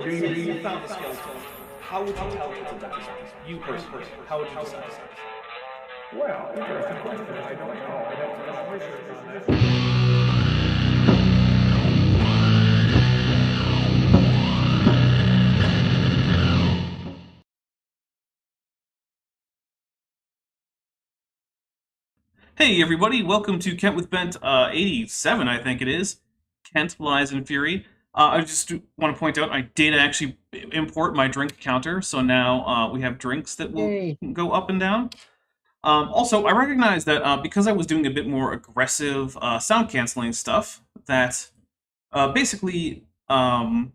say you found a skeleton, how would you tell it's a dinosaur? You personally, how would you decide? Well, interesting question. I don't know. I'd have to do some research on that. Hey everybody, welcome to Kent with Bent 87, I think it is. Kent Lies in Fury. I just want to point out I did actually import my drink counter, so now we have drinks that will go up and down. Also, I recognize that because I was doing a bit more aggressive sound canceling stuff, that basically the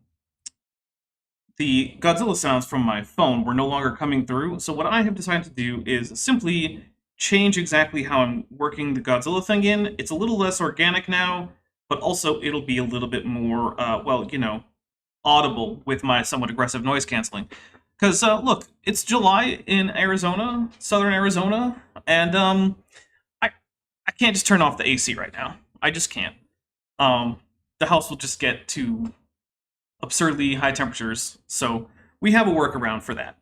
Godzilla sounds from my phone were no longer coming through. So what I have decided to do is simply change exactly how I'm working the Godzilla thing in. It's a little less organic now, but also it'll be a little bit more, well, you know, audible with my somewhat aggressive noise canceling. Because, look, it's July in Arizona, southern Arizona, and I can't just turn off the AC right now. I just can't. The house will just get to absurdly high temperatures, so we have a workaround for that.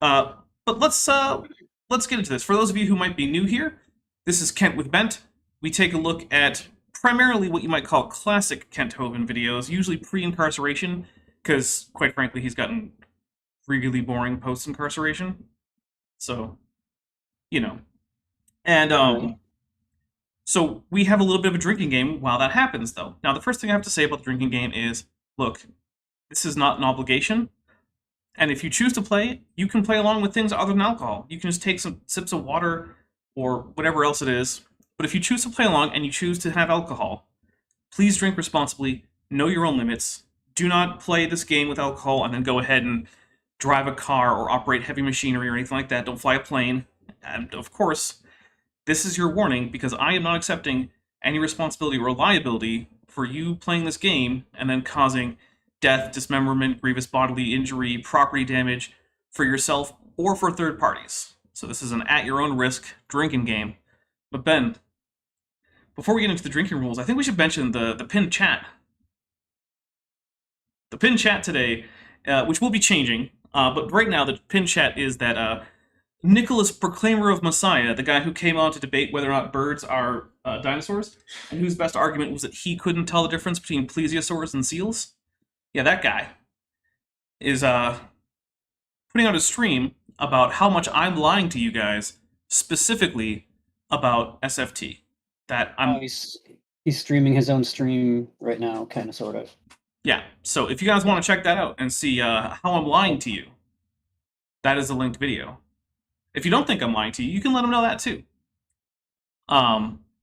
But let's get into this. For those of you who might be new here, this is Kent with Bent. We take a look at primarily what you might call classic Kent Hovind videos, usually pre-incarceration, because, quite frankly, he's gotten really boring post-incarceration. So, you know. And, so we have a little bit of a drinking game while that happens, though. Now, the first thing I have to say about the drinking game is, look, this is not an obligation. And if you choose to play, you can play along with things other than alcohol. You can just take some sips of water or whatever else it is. But if you choose to play along and you choose to have alcohol, please drink responsibly, know your own limits. Do not play this game with alcohol and then go ahead and drive a car or operate heavy machinery or anything like that. Don't fly a plane. And of course, this is your warning because I am not accepting any responsibility or liability for you playing this game and then causing death, dismemberment, grievous bodily injury, property damage for yourself or for third parties. So this is an at-your-own-risk drinking game. But Ben, before we get into the drinking rules, I think we should mention the pinned chat. The pinned chat today, which will be changing, but right now the pinned chat is that Nicholas, Proclaimer of Messiah, the guy who came on to debate whether or not birds are dinosaurs, and whose best argument was that he couldn't tell the difference between plesiosaurs and seals. Yeah, that guy is putting out a stream about how much I'm lying to you guys, specifically about SFT. That I'm. He's streaming his own stream right now, kind of, sort of. Yeah, so if you guys want to check that out and see how I'm lying to you, that is a linked video. If you don't think I'm lying to you, you can let him know that too.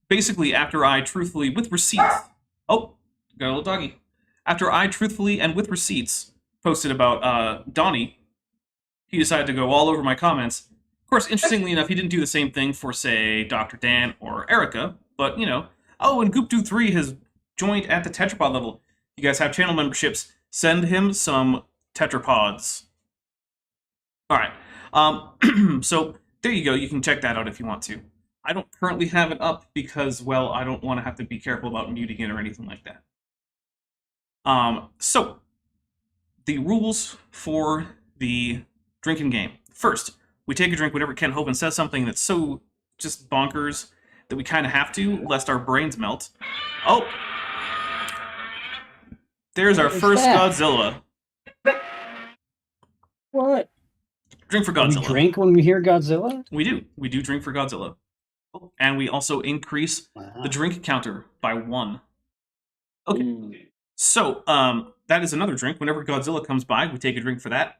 Basically, after I truthfully, with receipts. Oh, got a little doggy. After I truthfully and with receipts posted about Donnie, he decided to go all over my comments. Of course, interestingly enough, he didn't do the same thing for, say, Dr. Dan or Erica, but, you know, oh, and Goop23 has joined at the tetrapod level. You guys have channel memberships. Send him some tetrapods. All right. So there you go. You can check that out if you want to. I don't currently have it up because, well, I don't want to have to be careful about muting it or anything like that. So, the rules for the drinking game. First, we take a drink whenever Ken Hovind says something that's so just bonkers that we kind of have to, lest our brains melt. Oh! There's our first Godzilla. What? Drink for Godzilla. We drink when we hear Godzilla? We do. We do drink for Godzilla. And we also increase the drink counter by 1. Okay. So, that is another drink. Whenever Godzilla comes by, we take a drink for that.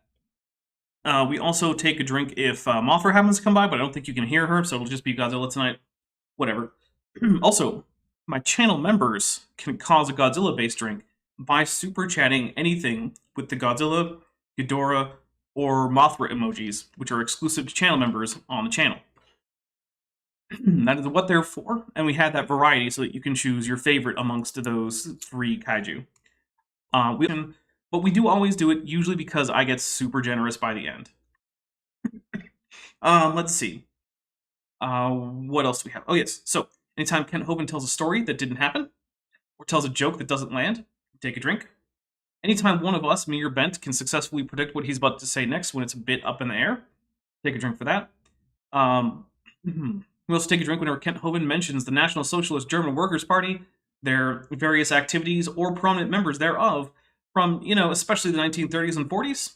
We also take a drink if Mothra happens to come by, but I don't think you can hear her, so it'll just be Godzilla tonight. Whatever. Also, my channel members can cause a Godzilla-based drink by super chatting anything with the Godzilla, Ghidorah, or Mothra emojis, which are exclusive to channel members on the channel. That is what they're for, and we had that variety so that you can choose your favorite amongst those 3 kaiju. But we do always do it, usually because I get super generous by the end. Let's see. What else do we have? Oh, yes. So, anytime Kent Hovind tells a story that didn't happen, or tells a joke that doesn't land, take a drink. Anytime one of us, me or Bent, can successfully predict what he's about to say next when it's a bit up in the air, take a drink for that. We also take a drink whenever Kent Hovind mentions the National Socialist German Workers' Party, their various activities, or prominent members thereof from, especially the 1930s and 40s.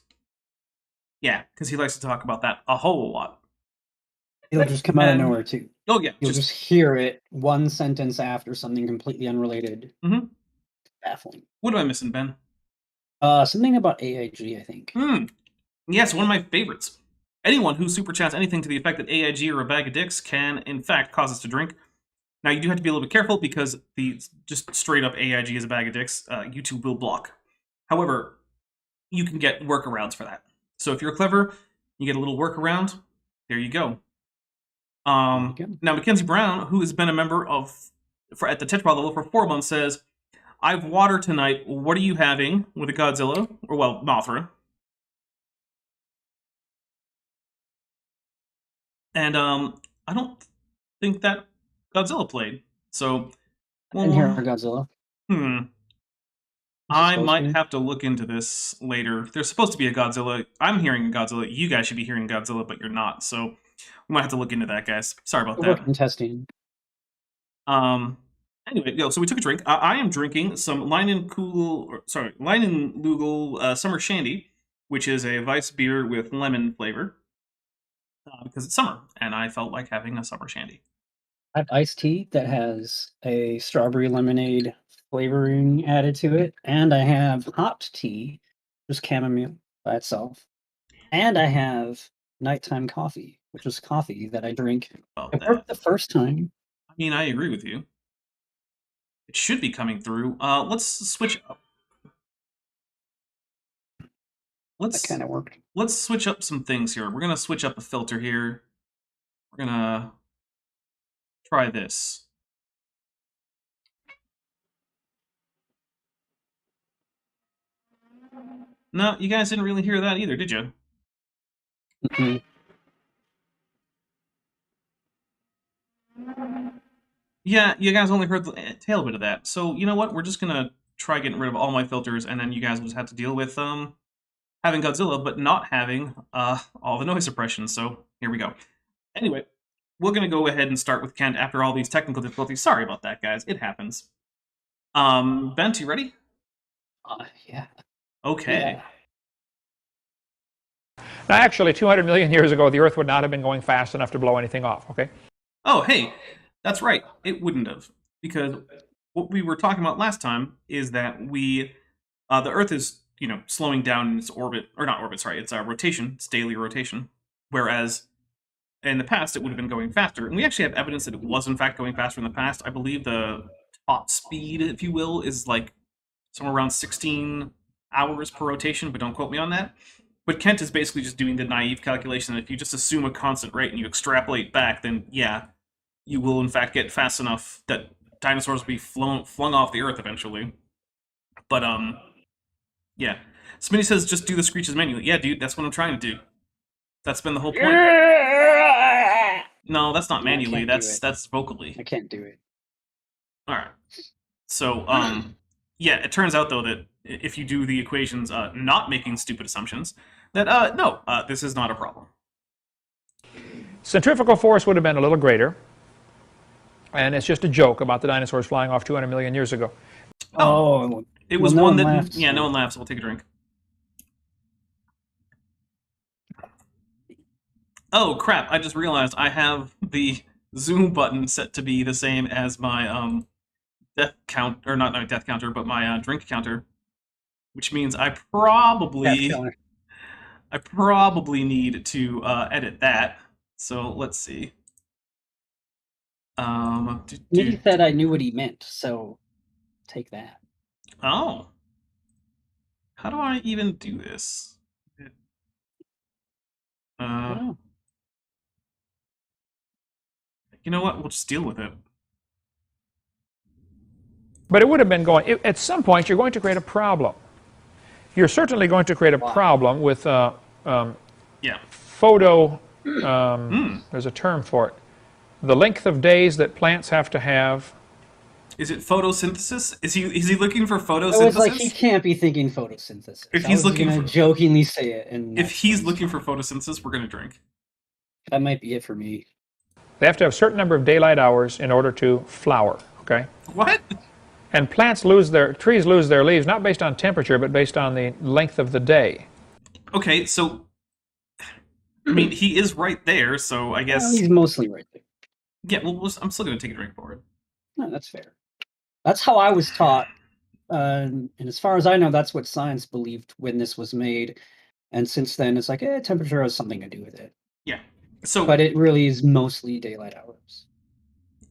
Yeah, because he likes to talk about that a whole lot. It'll just come out of nowhere, too. Oh, yeah. You'll just hear it one sentence after something completely unrelated. Mm-hmm. Baffling. What am I missing, Ben? Something about AIG, I think. Yes, one of my favorites. Anyone who super chats anything to the effect that AIG or a bag of dicks can, in fact, cause us to drink. Now, you do have to be a little bit careful because the just straight up AIG is a bag of dicks, YouTube will block. However, you can get workarounds for that. So if you're clever, you get a little workaround. There you go. Now, Mackenzie Brown, who has been a member at the Tetrapod level for 4 months, says, "I've water tonight. What are you having with a Godzilla?" Or, well, Mothra. And I don't think that Godzilla played. So, I didn't hear Godzilla. I might have to look into this later. There's supposed to be a Godzilla. I'm hearing a Godzilla. You guys should be hearing Godzilla, but you're not. So we might have to look into that, guys. Sorry about that. We're testing. Anyway, so we took a drink. I am drinking some Leinenlugel Summer Shandy, which is a Weiss beer with lemon flavor. Because it's summer, and I felt like having a summer shandy. I have iced tea that has a strawberry lemonade flavoring added to it, and I have hopped tea, just chamomile by itself, and I have nighttime coffee, which is coffee that I drink. It worked the first time. I mean, I agree with you. It should be coming through. Let's switch up. That kind of worked. Let's switch up some things here. We're going to switch up a filter here. We're going to try this. No, you guys didn't really hear that either, did you? Mm-hmm. Yeah, you guys only heard the tail bit of that. So, you know what? We're just going to try getting rid of all my filters, and then you guys will just have to deal with having Godzilla, but not having all the noise suppression. So here we go. Anyway, we're going to go ahead and start with Kent after all these technical difficulties. Sorry about that, guys. It happens. Bent, you ready? Yeah. Okay. Yeah. Now, actually, 200 million years ago, the Earth would not have been going fast enough to blow anything off, okay? Oh, hey, that's right. It wouldn't have. Because what we were talking about last time is that the Earth is slowing down in its orbit, or not orbit, sorry, its rotation, its daily rotation, whereas in the past it would have been going faster. And we actually have evidence that it was in fact going faster in the past. I believe the top speed, if you will, is like somewhere around 16 hours per rotation, but don't quote me on that. But Kent is basically just doing the naive calculation that if you just assume a constant rate and you extrapolate back, then yeah, you will in fact get fast enough that dinosaurs will be flung off the Earth eventually. But yeah. Smitty says just do the screeches manually. Yeah, dude, that's what I'm trying to do. That's been the whole point. No, that's not manually. That's vocally. I can't do it. All right. So, yeah, it turns out though that if you do the equations not making stupid assumptions, that no, this is not a problem. Centrifugal force would have been a little greater, and it's just a joke about the dinosaurs flying off 200 million years ago. Oh. It was no one that, laughs. yeah, no one laughs. So we'll take a drink. Oh crap! I just realized I have the zoom button set to be the same as my death count, or not my death counter, but my drink counter, which means I probably need to edit that. So let's see. He said I knew what he meant, so take that. Oh. How do I even do this? Oh. You know what? We'll just deal with it. But it would have been going, at some point, you're going to create a problem. You're certainly going to create a problem with photo, there's a term for it. The length of days that plants have to have Is it photosynthesis? Is he looking for I was like, he photosynthesis? can't be thinking photosynthesis. If I he's was looking gonna for jokingly say it, and if that's what he's he's looking for talking. photosynthesis, we're gonna drink. That might be it for me. They have to have a certain number of daylight hours in order to flower. Okay. What? And trees lose their leaves not based on temperature, but based on the length of the day. Okay, so I mean, he is right there, so I Well, guess he's mostly right there. yeah. Well, I'm still gonna take a drink for it. No, that's fair. That's how I was taught, and as far as I know, that's what science believed when this was made. And since then, it's like, temperature has something to do with it. Yeah. So But it really is mostly daylight hours.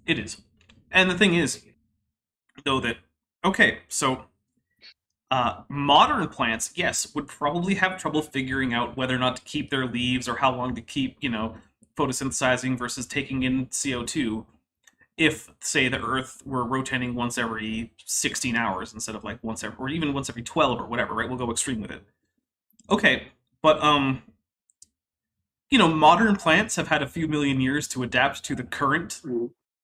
it is, and the thing is, though, that okay, so modern plants, yes, would probably have trouble figuring out whether or not to keep their leaves or how long to keep, photosynthesizing versus taking in CO2. If, say, the Earth were rotating once every 16 hours instead of like once every, or even once every 12 or whatever, right? We'll go extreme with it. Okay, but modern plants have had a few million years to adapt to the current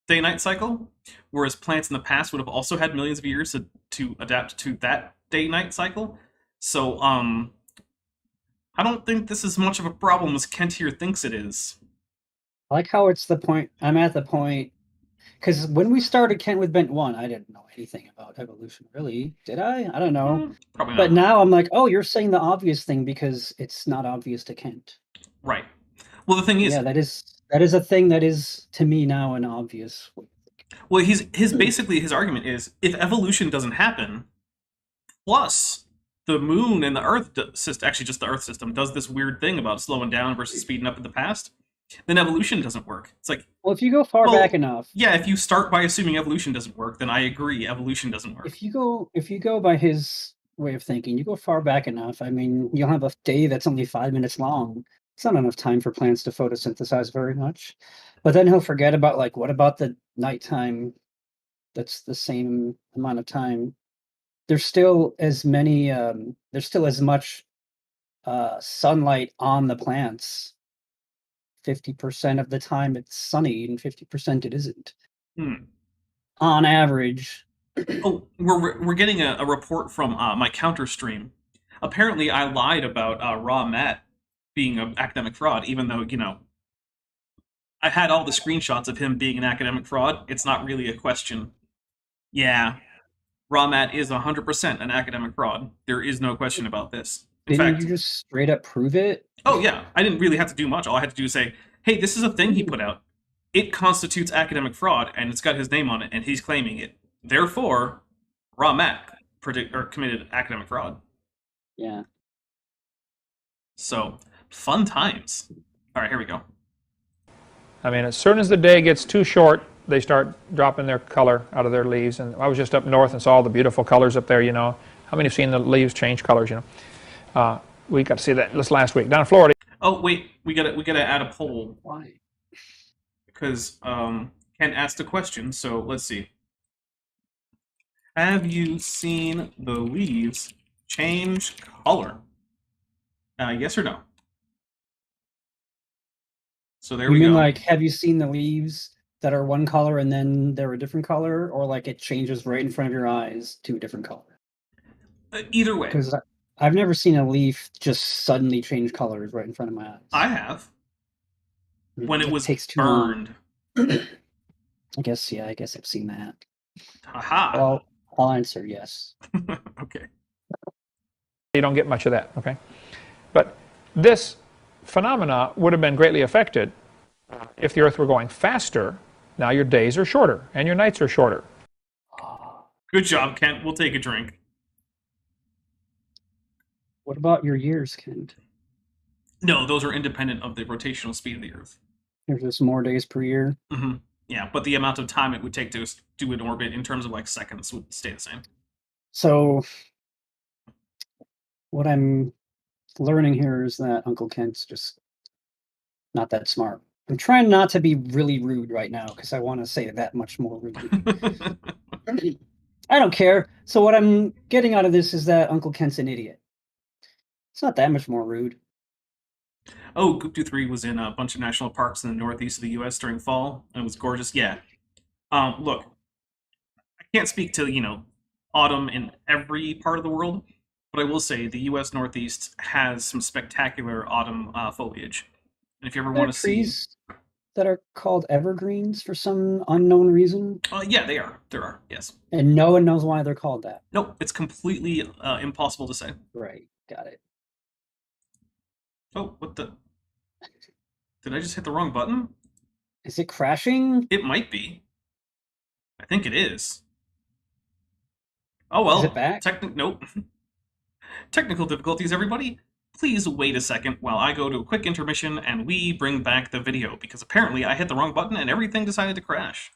day-night cycle, whereas plants in the past would have also had millions of years to adapt to that day-night cycle. So, I don't think this is much of a problem as Kent here thinks it is. I like how it's the point. I'm at the point because when we started Kent with Bent 1, I didn't know anything about evolution. Really, did I? I don't know. Probably not. But now I'm like, oh, you're saying the obvious thing because it's not obvious to Kent. Right. Well, the thing is, Yeah, that is a thing that is to me now an obvious. well, basically his argument is if evolution doesn't happen, plus the moon and the Earth system, actually just the Earth system, does this weird thing about slowing down versus speeding up in the past, then evolution doesn't work. It's like, Well, if you go far back enough, yeah, if you start by assuming evolution doesn't work, then I agree, evolution doesn't work. if you go by his way of thinking, you go far back enough. I mean, you'll have a day that's only 5 minutes long. It's not enough time for plants to photosynthesize very much. But then he'll forget about like, what about the nighttime? That's the same amount of time. There's still as many. There's still as much sunlight on the plants. 50% of the time it's sunny, and 50% it isn't. On average. Oh, we're getting a report from my counter stream. Apparently, I lied about Raw Matt being an academic fraud, even though I had all the screenshots of him being an academic fraud. It's not really a question. Yeah, Raw Matt is 100% an academic fraud. There is no question about this. In Didn't fact, you just straight up prove it? oh yeah, I didn't really have to do much. All I had to do is say, "Hey, this is a thing he put out. It constitutes academic fraud, and it's got his name on it, and he's claiming it. Therefore, Raw Matt committed academic fraud." Yeah. So, fun times. All right, here we go. I mean, as soon as the day gets too short, they start dropping their color out of their leaves. And I was just up north and saw all the beautiful colors up there, How many have seen the leaves change colors, We got to see that this last week. Down in Florida. Oh, wait, we gotta add a poll. Why? Because Ken asked a question, so let's see. Have you seen the leaves change color? Yes or no? So there we You go. mean like, have you seen the leaves that are one color and then they're a different color, or like it changes right in front of your eyes to a different color? Either way. Because I've never seen a leaf just suddenly change colors right in front of my eyes. I have. When it was takes too burned. I guess I've seen that. Haha. Well, I'll answer yes. Okay. You don't get much of that, okay? But this phenomena would have been greatly affected if the Earth were going faster. Now your days are shorter and your nights are shorter. Good job, Kent. We'll take a drink. What about your years, Kent? No, those are independent of the rotational speed of the Earth. There's just more days per year. Mm-hmm. Yeah, but the amount of time it would take to do an orbit in terms of like seconds would stay the same. So, what I'm learning here is that Uncle Kent's just not that smart. I'm trying not to be really rude right now because I want to say that much more rudely. I don't care. So what I'm getting out of this is that Uncle Kent's an idiot. It's not that much more rude. Oh, Gupta 3 was in a bunch of national parks in the northeast of the U.S. during fall, and it was gorgeous. Yeah. Look, I can't speak to, autumn in every part of the world, but I will say the U.S. Northeast has some spectacular autumn foliage. And if you ever want to see... trees that are called evergreens for some unknown reason? Yeah, they are. There are, yes. And no one knows why they're called that. Nope, it's completely impossible to say. Right, got it. Oh, what the... Did I just hit the wrong button? Is it crashing? It might be. I think it is. Oh well. Is it back? Nope. Technical difficulties, everybody. Please wait a second while I go to a quick intermission and we bring back the video, because apparently I hit the wrong button and everything decided to crash.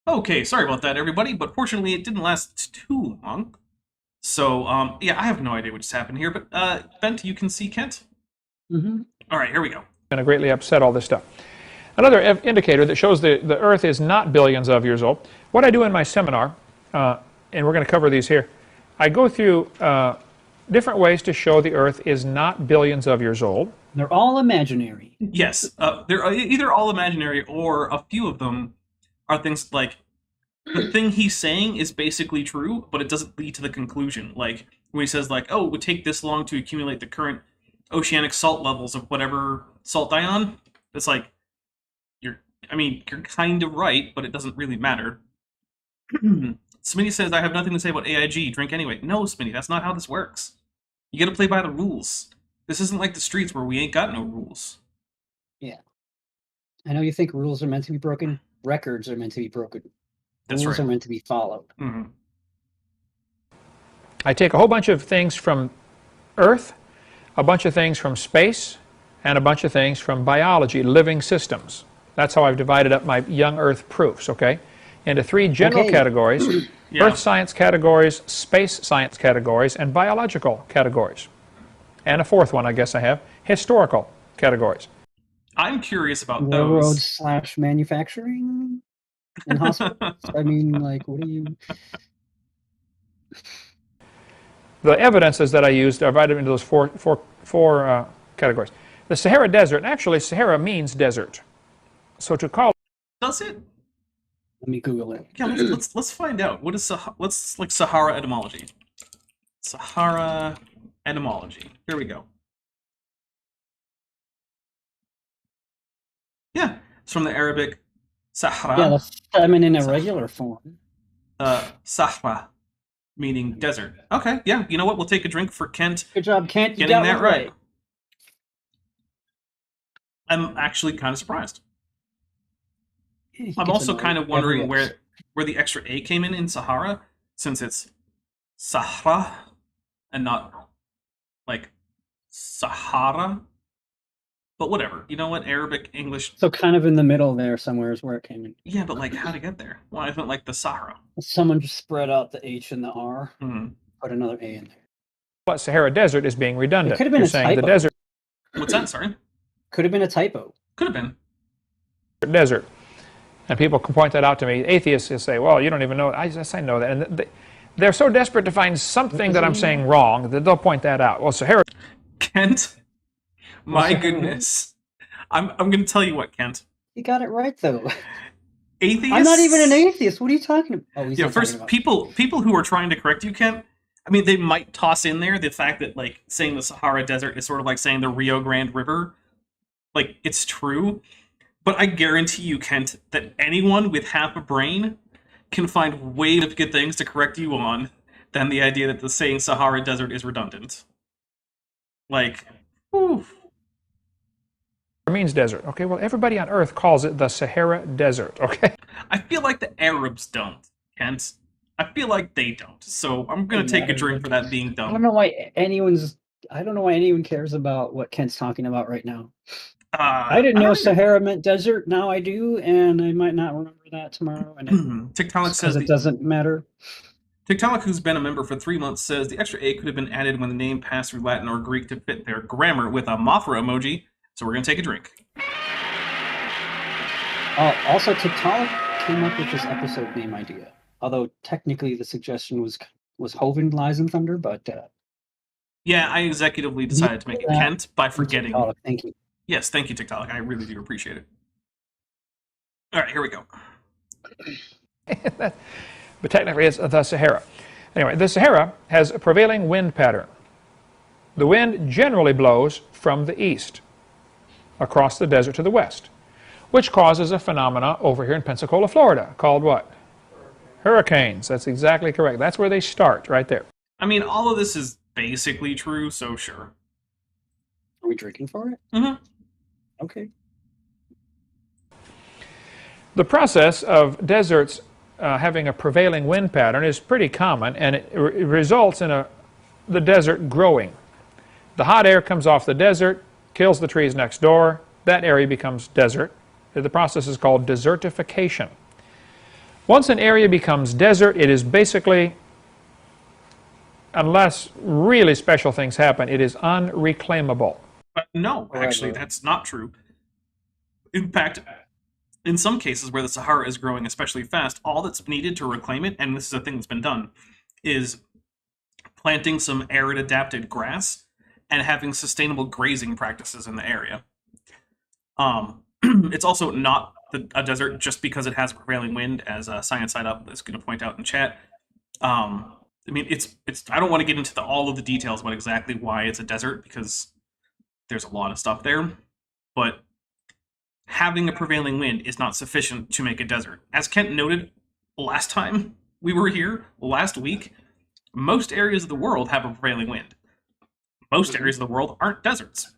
Okay, sorry about that, everybody, but fortunately it didn't last too long. So, yeah, I have no idea what just happened here, but, Bent, you can see Kent? Mm-hmm. All right, here we go. Going to greatly upset all this stuff. Another indicator that shows the Earth is not billions of years old. What I do in my seminar, and we're going to cover these here, I go through different ways to show the Earth is not billions of years old. They're all imaginary. Yes, they're either all imaginary or a few of them are things like the thing he's saying is basically true, but it doesn't lead to the conclusion. Like when he says like, oh, it would take this long to accumulate the current oceanic salt levels of whatever salt ion. It's like, you're kind of right, but it doesn't really matter. Smitty says, I have nothing to say about AIG, drink anyway. No, Smitty, that's not how this works. You gotta play by the rules. This isn't like the streets where we ain't got no rules. Yeah. I know you think rules are meant to be broken. Records are meant to be broken. That's rules right. are meant to be followed. Mm-hmm. I take a whole bunch of things from Earth, a bunch of things from space, and a bunch of things from biology, living systems. That's how I've divided up my young Earth proofs, okay? Into three general categories, Yeah. Earth science categories, space science categories, and biological categories. And a fourth one, I guess I have, historical categories. I'm curious about Railroads those. / manufacturing and hospitals. I mean, like, what do you... The evidences that I used are divided into those four categories. The Sahara Desert, and actually Sahara means desert. So to call... Does it? Let me Google it. Yeah, let's find out. What is what's like Sahara etymology? Sahara etymology. Here we go. Yeah, it's from the Arabic Sahara. Yeah, the feminine irregular form. Sahara, meaning desert. Okay, yeah, you know what? We'll take a drink for Kent. Good job, Kent. You Getting got that one right. I'm actually kind of surprised. He I'm gets also annoyed kind of every wondering episode. where the extra A came in Sahara, since it's Sahara and not like Sahara. But whatever. You know what? Arabic, English. So kind of in the middle there somewhere is where it came in. Yeah, but like how to get there? Well, I meant like the Sahara. Someone just spread out the H and the R, Hmm. put another A in there. What Sahara Desert is being redundant. It could have been You're a saying the typo. desert What's that? Sorry. Could have been a typo. Could have been. desert. And people can point that out to me. Atheists will say, well, you don't even know. I know that. And they're so desperate to find something that I'm saying wrong that they'll point that out. Well, Sahara... Kent, my goodness. I'm going to tell you what, Kent. You got it right, though. Atheists? I'm not even an atheist. What are you talking about? Oh, he's Yeah, not first, talking about. people who are trying to correct you, Kent, I mean, they might toss in there the fact that, like, saying the Sahara Desert is sort of like saying the Rio Grande River. Like, it's true. But I guarantee you, Kent, that anyone with half a brain can find way good things to correct you on than the idea that the saying Sahara Desert is redundant. Like, whew. means desert. Okay, well, everybody on Earth calls it the Sahara Desert. Okay. I feel like the Arabs don't, Kent. I feel like they don't. So I'm gonna take a drink for that being I don't dumb. know why anyone cares about what Kent's talking about right now. I didn't know don't Sahara meant desert. Now I do, and I might not remember that tomorrow. And Tiktaalik says it doesn't matter. Tiktaalik, who's been a member for 3 months, says the extra A could have been added when the name passed through Latin or Greek to fit their grammar with a Mothra emoji. So we're gonna take a drink. Also, Tiktaalik came up with this episode name idea. Although technically the suggestion was Hoven Lies and Thunder, but Yeah, I executively decided to make it Kent by forgetting. Tiktaalik, thank you. Yes, thank you, Tiktaalik. I really do appreciate it. All right, here we go. But technically it's the Sahara. Anyway, the Sahara has a prevailing wind pattern. The wind generally blows from the east across the desert to the west, which causes a phenomena over here in Pensacola, Florida, called what? Hurricanes. That's exactly correct. That's where they start, right there. I mean, all of this is basically true, so sure. Are we drinking for it? Mm-hmm. Okay. The process of deserts having a prevailing wind pattern is pretty common, and it results in the desert growing. The hot air comes off the desert, kills the trees next door. That area becomes desert. The process is called desertification. Once an area becomes desert, it is basically, unless really special things happen, it is unreclaimable. But no, actually, that's not true. In fact, in some cases where the Sahara is growing especially fast, all that's needed to reclaim it, and this is a thing that's been done, is planting some arid-adapted grass and having sustainable grazing practices in the area. It's also not a desert just because it has a prevailing wind, as Science Side Up is going to point out in chat. I mean, it's. I don't want to get into all of the details about exactly why it's a desert, because there's a lot of stuff there, but having a prevailing wind is not sufficient to make a desert. As Kent noted last time we were here, last week, most areas of the world have a prevailing wind. Most areas of the world aren't deserts.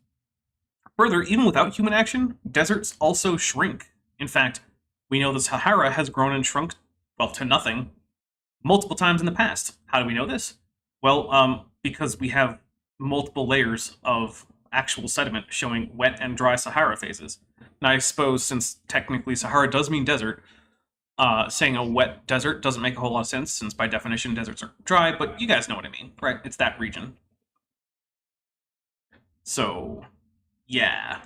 Further, even without human action, deserts also shrink. In fact, we know the Sahara has grown and shrunk, well, to nothing, multiple times in the past. How do we know this? Well, because we have multiple layers of actual sediment showing wet and dry Sahara phases. And I suppose, since technically Sahara does mean desert, saying a wet desert doesn't make a whole lot of sense, since by definition deserts are dry, but you guys know what I mean, right? It's that region. So, yeah.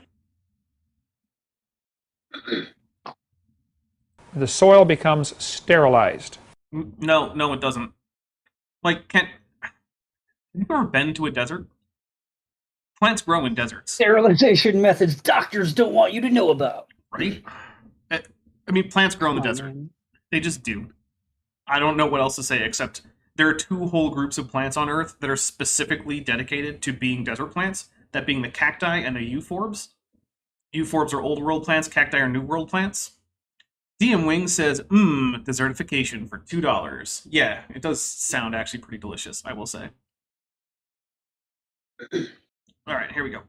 The soil becomes sterilized. No, it doesn't. Like, have you ever been to a desert? Plants grow in deserts. Sterilization methods doctors don't want you to know about. Right? I mean, plants grow in the desert. Man. They just do. I don't know what else to say, except there are two whole groups of plants on Earth that are specifically dedicated to being desert plants, that being the cacti and the euphorbs. Euphorbs are old world plants, cacti are new world plants. DM Wing says, desertification for $2. Yeah, it does sound actually pretty delicious, I will say. Alright, here we go.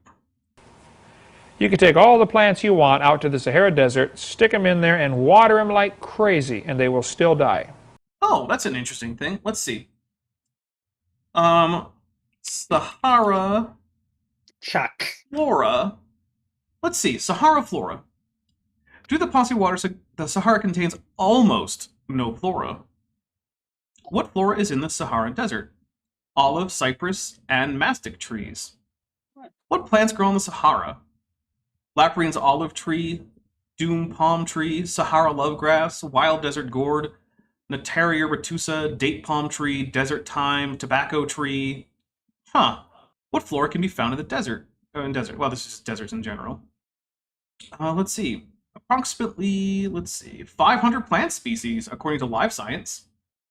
You can take all the plants you want out to the Sahara Desert, stick them in there, and water them like crazy, and they will still die. Oh, that's an interesting thing. Let's see. Sahara Chuck. flora. Let's see. Sahara flora. Due to the paucity of water, the Sahara contains almost no flora. What flora is in the Saharan desert? Olive, cypress, and mastic trees. What plants grow in the Sahara? Laprin's olive tree, doom palm tree, Sahara lovegrass, wild desert gourd, Nataria retusa, date palm tree, desert thyme, tobacco tree. Huh. What flora can be found in the desert? Well, this is deserts in general. Let's see. Approximately, let's see, 500 plant species, according to Live Science.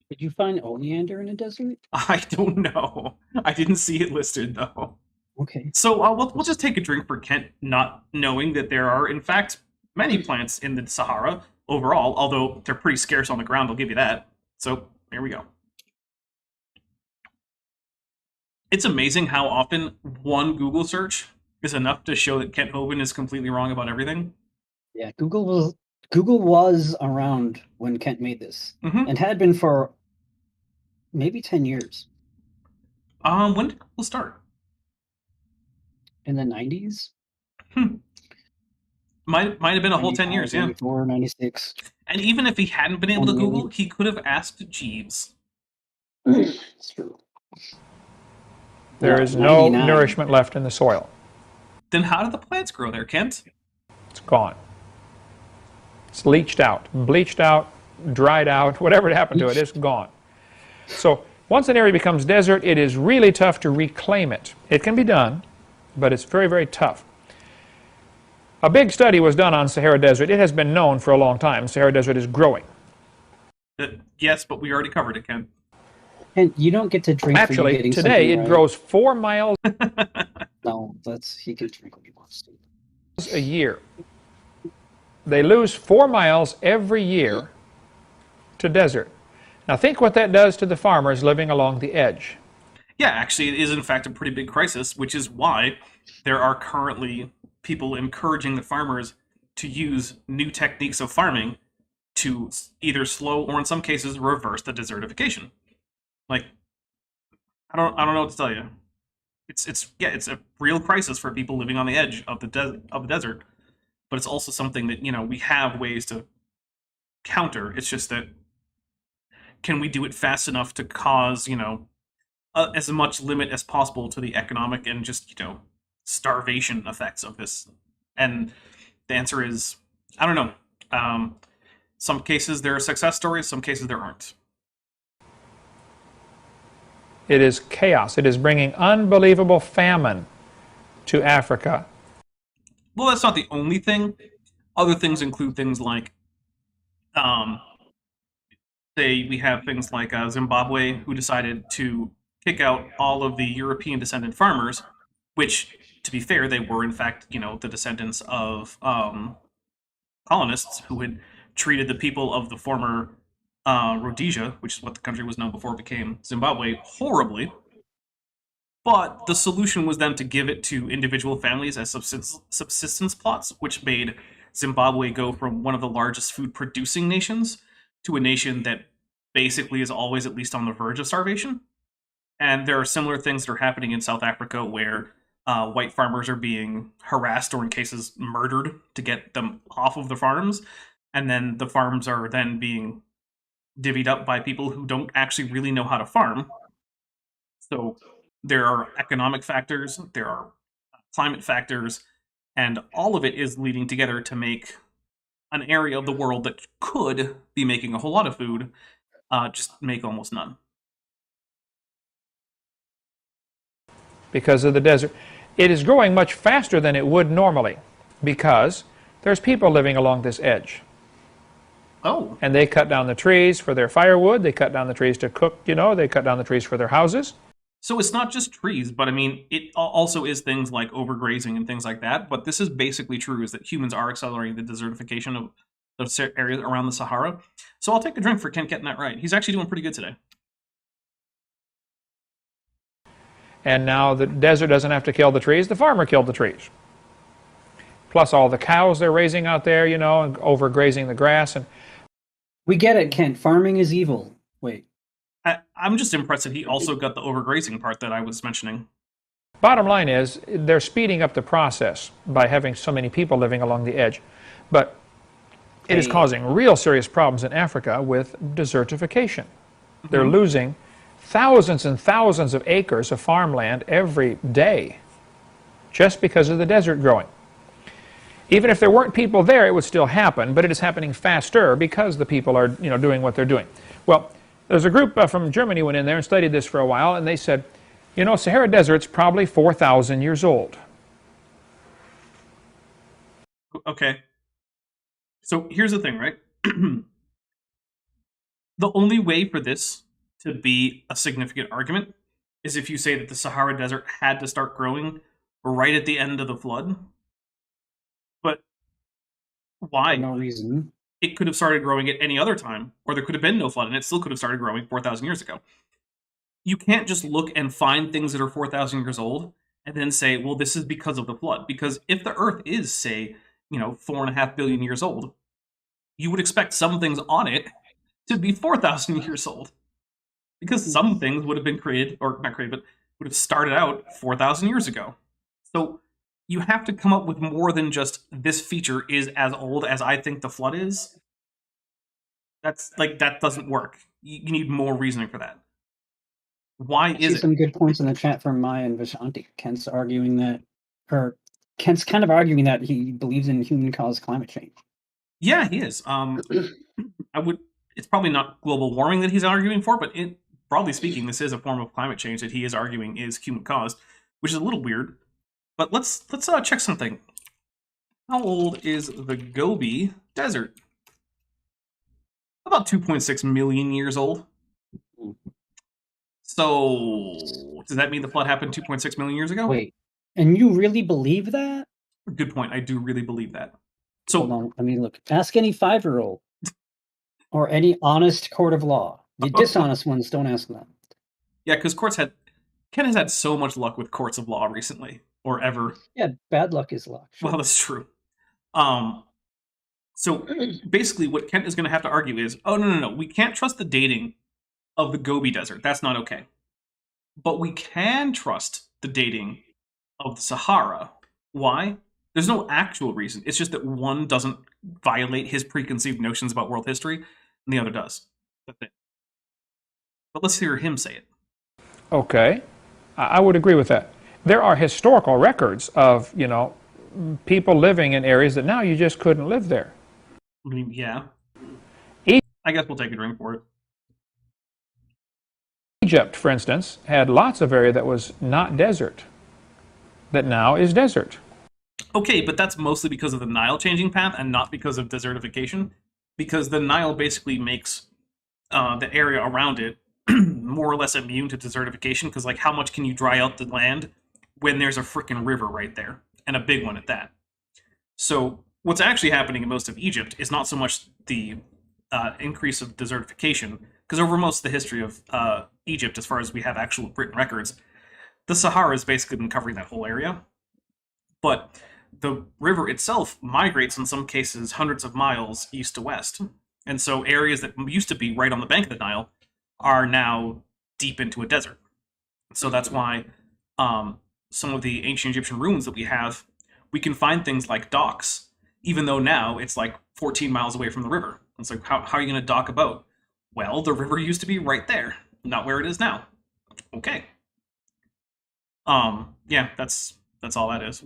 Did you find oleander in a desert? I don't know. I didn't see it listed, though. Okay. So we'll just take a drink for Kent, not knowing that there are, in fact, many plants in the Sahara overall, although they're pretty scarce on the ground, I'll give you that. So, here we go. It's amazing how often one Google search is enough to show that Kent Hovind is completely wrong about everything. Yeah, Google was around when Kent made this, Mm-hmm. and had been for maybe 10 years. When did Google start? In the 90s? Might have been a whole 10 years, yeah. 94, 96. And even if he hadn't been able to Google, he could have asked Jeeves. It's true. There is no nourishment left in the soil. Then how did the plants grow there, Kent? It's gone. It's leached out, bleached out, dried out, whatever happened to it, it's gone. So once an area becomes desert, it is really tough to reclaim it. It can be done, but it's very, very tough. A big study was done on Sahara Desert. It has been known for a long time. Sahara Desert is growing. Yes, but we already covered it, Kent. And you don't get to drink. Actually, today it grows 4 miles No, he can drink what he wants to. a year. They lose 4 miles every year to desert. Now think what that does to the farmers living along the edge. Yeah, actually, it is in fact a pretty big crisis, which is why there are currently people encouraging the farmers to use new techniques of farming to either slow or in some cases reverse the desertification. Like, I don't know what to tell you. It's a real crisis for people living on the edge of the desert, but it's also something that we have ways to counter. It's just that can we do it fast enough to cause as much limit as possible to the economic and just starvation effects of this? And the answer is I don't know. Some cases there are success stories, some cases there aren't. It is chaos. It is bringing unbelievable famine to Africa. Well, that's not the only thing. Other things include things like, say we have things like Zimbabwe, who decided to kick out all of the European descendant farmers, which, to be fair, they were in fact, the descendants of colonists who had treated the people of the former Rhodesia, which is what the country was known before it became Zimbabwe, horribly. But the solution was then to give it to individual families as subsistence plots, which made Zimbabwe go from one of the largest food-producing nations to a nation that basically is always at least on the verge of starvation. And there are similar things that are happening in South Africa where white farmers are being harassed or in cases murdered to get them off of the farms. And then the farms are then being divvied up by people who don't actually really know how to farm. So there are economic factors, there are climate factors, and all of it is leading together to make an area of the world that could be making a whole lot of food just make almost none. Because of the desert. It is growing much faster than it would normally because there's people living along this edge. Oh. And they cut down the trees for their firewood, they cut down the trees to cook, they cut down the trees for their houses. So it's not just trees, but I mean, it also is things like overgrazing and things like that. But this is basically true, is that humans are accelerating the desertification of the areas around the Sahara. So I'll take a drink for Kent getting that right. He's actually doing pretty good today. And now the desert doesn't have to kill the trees, the farmer killed the trees. Plus all the cows they're raising out there, and overgrazing the grass. And we get it, Kent. Farming is evil. Wait. I'm just impressed that he also got the overgrazing part that I was mentioning. Bottom line is, they're speeding up the process by having so many people living along the edge. But it is causing real serious problems in Africa with desertification. Mm-hmm. They're losing thousands and thousands of acres of farmland every day just because of the desert growing. Even if there weren't people there, it would still happen, but it is happening faster because the people are doing what they're doing. Well, there's a group from Germany went in there and studied this for a while, and they said, Sahara Desert's probably 4,000 years old. Okay. So here's the thing, right? The only way for this to be a significant argument is if you say that the Sahara Desert had to start growing right at the end of the flood. But why? For no reason. It could have started growing at any other time, or there could have been no flood, and it still could have started growing 4,000 years ago. You can't just look and find things that are 4,000 years old and then say, well, this is because of the flood. Because if the Earth is, say, 4.5 billion years old, you would expect some things on it to be 4,000 years old. Because some things would have been created, or not created, but would have started out 4,000 years ago. So you have to come up with more than just this feature is as old as I think the flood is. That doesn't work. You need more reasoning for that. Why I is see it? some good points in the chat from Maya and Vishanti. Kent's kind of arguing that he believes in human-caused climate change. Yeah, he is. It's probably not global warming that he's arguing for, but broadly speaking, this is a form of climate change that he is arguing is human caused, which is a little weird. But let's check something. How old is the Gobi Desert? About 2.6 million years old. So does that mean the flood happened 2.6 million years ago? Wait, and you really believe that? Good point. I do really believe that. So hold on, let me look. Ask any 5-year-old or any honest court of law. The dishonest ones, don't ask them. Yeah, because Ken has had so much luck with courts of law recently, or ever. Yeah, bad luck is luck. Well, that's true. So basically what Kent is going to have to argue is, oh, no, we can't trust the dating of the Gobi Desert. That's not okay. But we can trust the dating of the Sahara. Why? There's no actual reason. It's just that one doesn't violate his preconceived notions about world history, and the other does. That's it. But let's hear him say it. Okay, I would agree with that. There are historical records of, people living in areas that now you just couldn't live there. I mean, yeah. E- I guess we'll take a drink for it. Egypt, for instance, had lots of area that was not desert, that now is desert. Okay, but that's mostly because of the Nile changing path and not because of desertification. Because the Nile basically makes the area around it more or less immune to desertification. Because, how much can you dry out the land when there's a frickin' river right there? And a big one at that. So what's actually happening in most of Egypt is not so much the increase of desertification, because over most of the history of Egypt, as far as we have actual written records, the Sahara has basically been covering that whole area. But the river itself migrates in some cases hundreds of miles east to west. And so areas that used to be right on the bank of the Nile are now deep into a desert. So that's why some of the ancient Egyptian ruins that we have, we can find things like docks, even though now it's 14 miles away from the river. It's how are you going to dock a boat? Well, the river used to be right there, not where it is now. Okay. Yeah, that's all that is.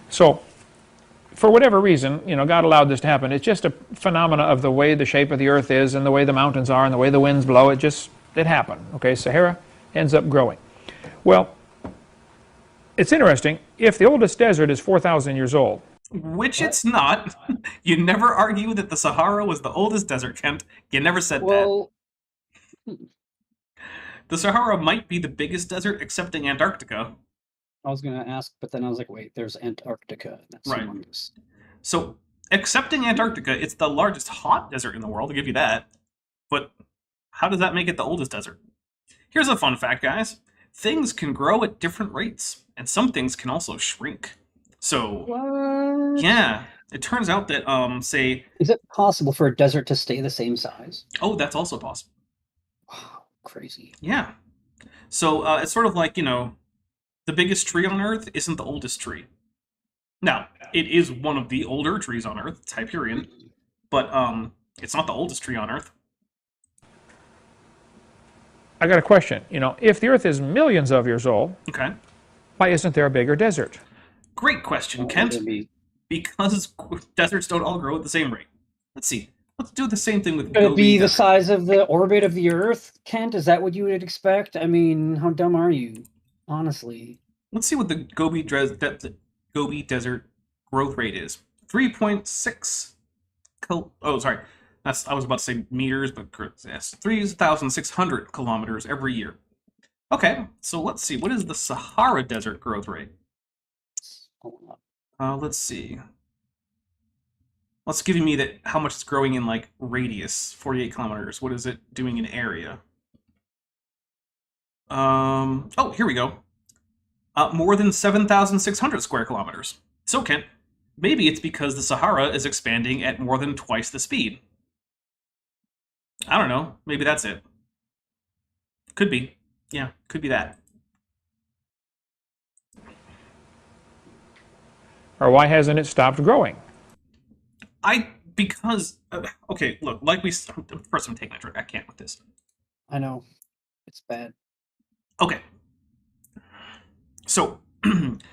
So, for whatever reason, God allowed this to happen. It's just a phenomena of the way the shape of the earth is and the way the mountains are and the way the winds blow. It happened. Okay, Sahara ends up growing. Well, it's interesting. If the oldest desert is 4,000 years old, which it's not. You never argue that the Sahara was the oldest desert, Kent. You never said that. The Sahara might be the biggest desert, excepting Antarctica. I was going to ask, but then I was like, wait, there's Antarctica. That's right. Humongous. So, excepting Antarctica, it's the largest hot desert in the world, I'll give you that. But how does that make it the oldest desert? Here's a fun fact, guys. Things can grow at different rates, and some things can also shrink. So, what? Yeah, it turns out that, say... Is it possible for a desert to stay the same size? Oh, that's also possible. Wow, crazy. Yeah. So, it's sort of like, the biggest tree on Earth isn't the oldest tree. Now, it is one of the older trees on Earth, it's Hyperion, but it's not the oldest tree on Earth. I got a question. If the Earth is millions of years old, okay, why isn't there a bigger desert? Great question, Kent. Because deserts don't all grow at the same rate. Let's see. Let's do the same thing with Could it be the size of the orbit of the Earth, Kent? Is that what you would expect? I mean, how dumb are you? Honestly. Let's see what the Gobi Desert growth rate is. 3.6. Oh, sorry. I was about to say meters, but yes, 3,600 kilometers every year. Okay, so let's see. What is the Sahara Desert growth rate? Let's see. Let's give me that how much it's growing in like radius, 48 kilometers. What is it doing in area? Oh, here we go. More than 7,600 square kilometers. So, Kent, maybe it's because the Sahara is expanding at more than twice the speed. I don't know. Maybe that's it. Could be. Yeah, could be that. Or why hasn't it stopped growing? Okay, look, like first I'm taking a drink. I can't with this. I know. It's bad. Okay. So,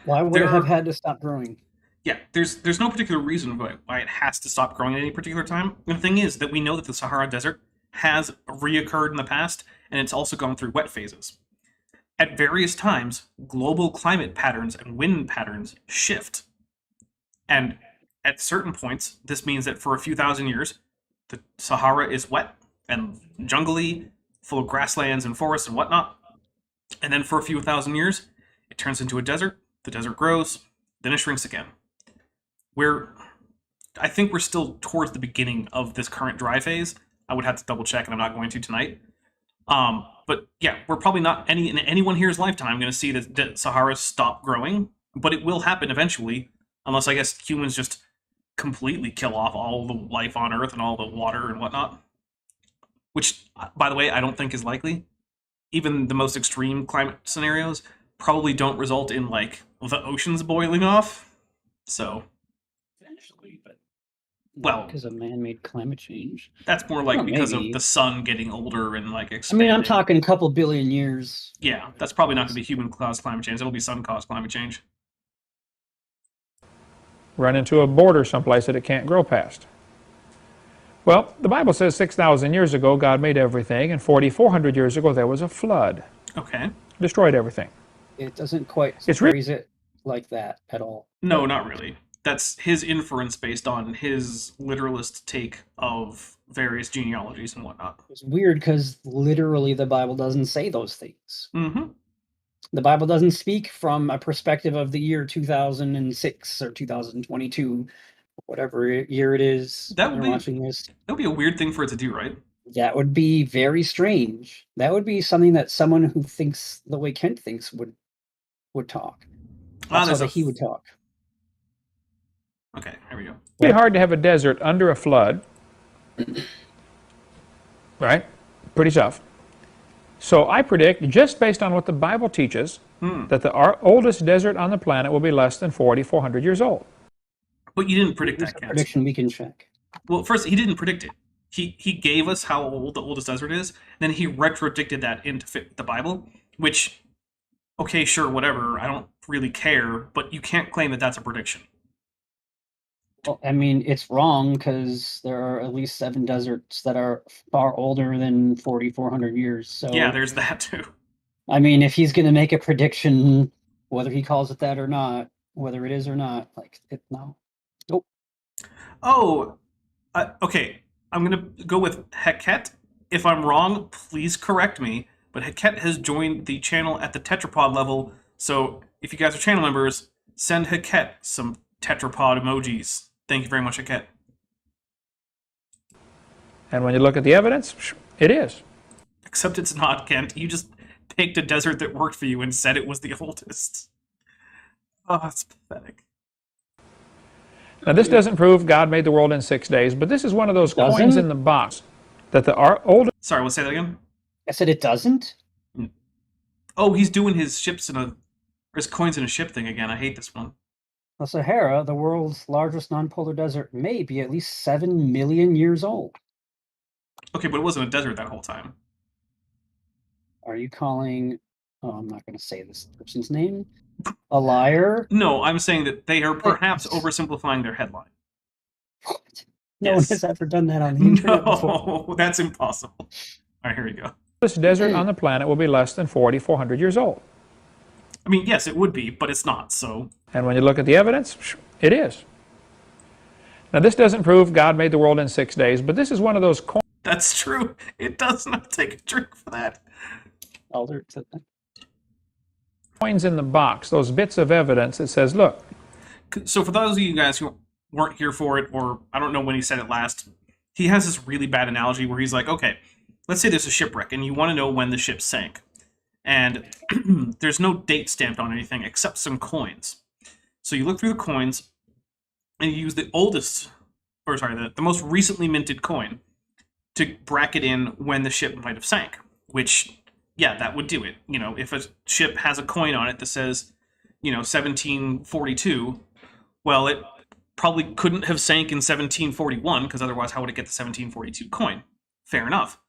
why would it have had to stop growing? Yeah, there's no particular reason why it has to stop growing at any particular time. And the thing is that we know that the Sahara Desert has reoccurred in the past, and it's also gone through wet phases. At various times, global climate patterns and wind patterns shift. And at certain points, this means that for a few thousand years, the Sahara is wet and jungly, full of grasslands and forests and whatnot. And then for a few thousand years, it turns into a desert, the desert grows, then it shrinks again. I think we're still towards the beginning of this current dry phase. I would have to double check, and I'm not going to tonight. But yeah, we're probably not in anyone here's lifetime going to see the Sahara stop growing, but it will happen eventually, unless I guess humans just completely kill off all the life on Earth and all the water and whatnot. Which, by the way, I don't think is likely. Even the most extreme climate scenarios probably don't result in like the oceans boiling off. So eventually, but well, because of man-made climate change. That's more like because maybe. of the sun getting older and like expanding. I mean, I'm talking a couple billion years. Yeah, that's probably not going to be human-caused climate change. It'll be sun-caused climate change. Run into a border someplace that it can't grow past. Well, the Bible says 6,000 years ago God made everything, and 4,400 years ago there was a flood. Okay. Destroyed everything. It doesn't quite phrase it like that at all. No, not really. That's his inference based on his literalist take of various genealogies and whatnot. It's weird because literally the Bible doesn't say those things. Mm-hmm. The Bible doesn't speak from a perspective of the year 2006 or 2022, whatever year it is. That would be a weird thing for it to do, right? That would be very strange. That would be something that someone who thinks the way Kent thinks would talk. That's how he would talk. Okay, here we go. It'd be hard to have a desert under a flood. Right? Pretty tough. So I predict, just based on what the Bible teaches, that our oldest desert on the planet will be less than 4,400 years old. But you didn't predict that, Kent. Prediction we can check. Well, first, he didn't predict it. He gave us how old the oldest desert is, then he retrodicted that in to fit the Bible, which, okay, sure, whatever, I don't really care, but you can't claim that that's a prediction. Well, I mean, it's wrong because there are at least 7 deserts that are far older than 4,400 years. So yeah, there's that too. I mean, if he's going to make a prediction, whether he calls it that or not, whether it is or not, no. Nope. Oh, okay. I'm going to go with Heket. If I'm wrong, please correct me. But Heket has joined the channel at the tetrapod level. So if you guys are channel members, send Heket some tetrapod emojis. Thank you very much, Heket. And when you look at the evidence, it is. Except it's not, Kent. You just picked a desert that worked for you and said it was the oldest. Oh, that's pathetic. Now, this doesn't prove God made the world in 6 days, but this is one of those coins in the box that the oldest... Sorry, let's say that again? I said it doesn't? Oh, he's doing his ships his coins in a ship thing again. I hate this one. The Sahara, the world's largest non-polar desert, may be at least 7 million years old. Okay, but it wasn't a desert that whole time. Are you calling... Oh, I'm not going to say this person's name. A liar? No, I'm saying that they are perhaps oversimplifying their headline. What? No one has ever done that on the internet before. No, that's impossible. All right, here we go. This desert on the planet will be less than 4,400 years old. I mean, yes, it would be, but it's not, so... And when you look at the evidence, it is. Now, this doesn't prove God made the world in 6 days, but this is one of those That's true. It does not take a drink for that. Elder said that. coins in the box, those bits of evidence that says, look. So for those of you guys who weren't here for it, or I don't know when he said it last, he has this really bad analogy where he's like, okay, let's say there's a shipwreck and you want to know when the ship sank. And there's no date stamped on anything except some coins. So you look through the coins and you use the most recently minted coin to bracket in when the ship might have sank, which, yeah, that would do it. You know, if a ship has a coin on it that says, 1742, well, it probably couldn't have sank in 1741, because otherwise how would it get the 1742 coin? Fair enough.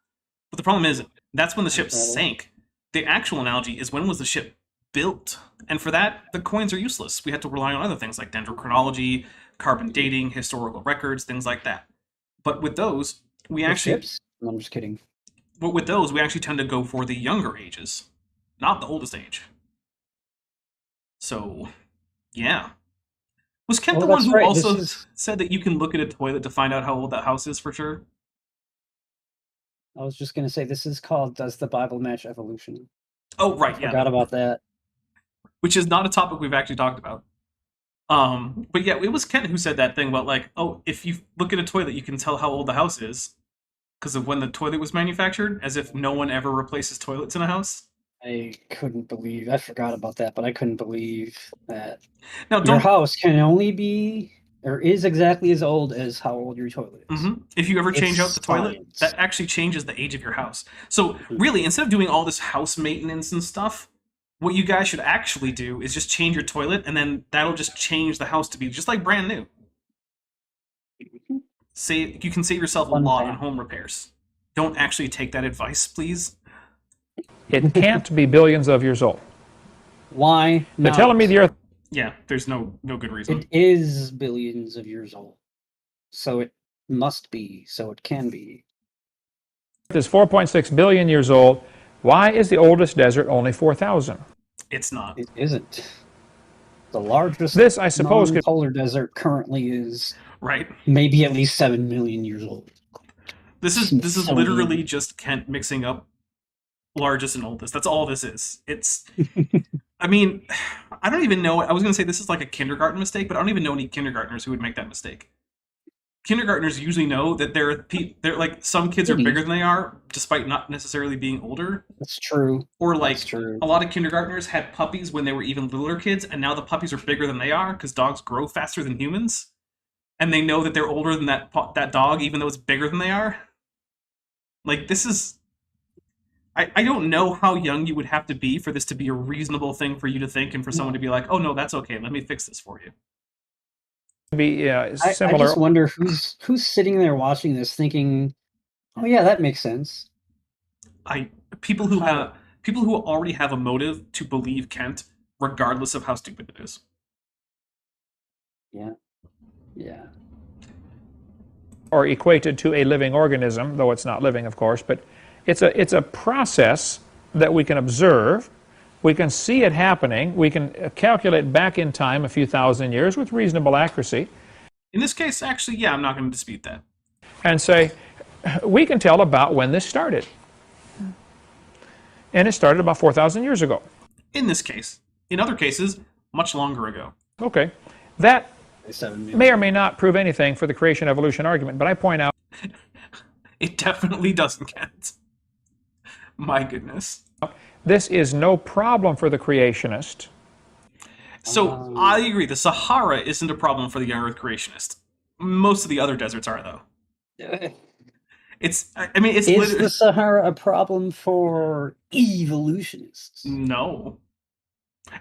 But the problem is, that's when the ship sank. The actual analogy is, when was the ship built? And for that, the coins are useless. We had to rely on other things like dendrochronology, carbon dating, historical records, things like that. But with those, we actually... Ships? No, I'm just kidding. But with those, we actually tend to go for the younger ages, not the oldest age. So, yeah. Was Kent the one who also said that you can look at a toilet to find out how old that house is for sure? I was just going to say, this is called Does the Bible Match Evolution? Oh, right, yeah. Forgot about that. Which is not a topic we've actually talked about. But yeah, it was Kent who said that thing about, like, oh, if you look at a toilet, you can tell how old the house is because of when the toilet was manufactured, as if no one ever replaces toilets in a house. I forgot about that, but I couldn't believe that now, your house can only be, or is exactly as old as how old your toilet is. Mm-hmm. If you ever change out the toilet, that actually changes the age of your house. So really, instead of doing all this house maintenance and stuff, what you guys should actually do is just change your toilet, and then that'll just change the house to be just like brand new. You can save yourself a lot on home repairs. Don't actually take that advice, please. It can't be billions of years old. Why not? They're telling me the Earth... Yeah, there's no good reason. It is billions of years old. So it must be. So it can be. is 4.6 billion years old. Why is the oldest desert only 4,000? It's not. It isn't. The largest this, I suppose, polar desert currently is right. Maybe at least 7 million years old. This is literally just Kent mixing up largest and oldest. That's all this is. It's I mean, I don't even know. I was going to say this is like a kindergarten mistake, but I don't even know any kindergartners who would make that mistake. Kindergartners usually know that they're like, some kids are bigger than they are, despite not necessarily being older. That's true. Or like a lot of kindergartners had puppies when they were even littler kids, and now the puppies are bigger than they are because dogs grow faster than humans, and they know that they're older than that dog, even though it's bigger than they are. Like, this is... I don't know how young you would have to be for this to be a reasonable thing for you to think, and for someone to be like, oh no, that's okay, let me fix this for you. Similar. I just wonder who's sitting there watching this thinking, oh yeah, that makes sense. People who already have a motive to believe Kent, regardless of how stupid it is. Yeah. Or equated to a living organism, though it's not living, of course, but it's a process that we can observe. We can see it happening. We can calculate back in time a few thousand years with reasonable accuracy. In this case, actually, yeah, I'm not going to dispute that. And say, we can tell about when this started. And it started about 4,000 years ago. In this case. In other cases, much longer ago. Okay. That may or may not prove anything for the creation-evolution argument, but I point out... It definitely doesn't, Kent. My goodness. This is no problem for the creationist. So, I agree. The Sahara isn't a problem for the young Earth creationist. Most of the other deserts are, though. Is the Sahara a problem for evolutionists? No.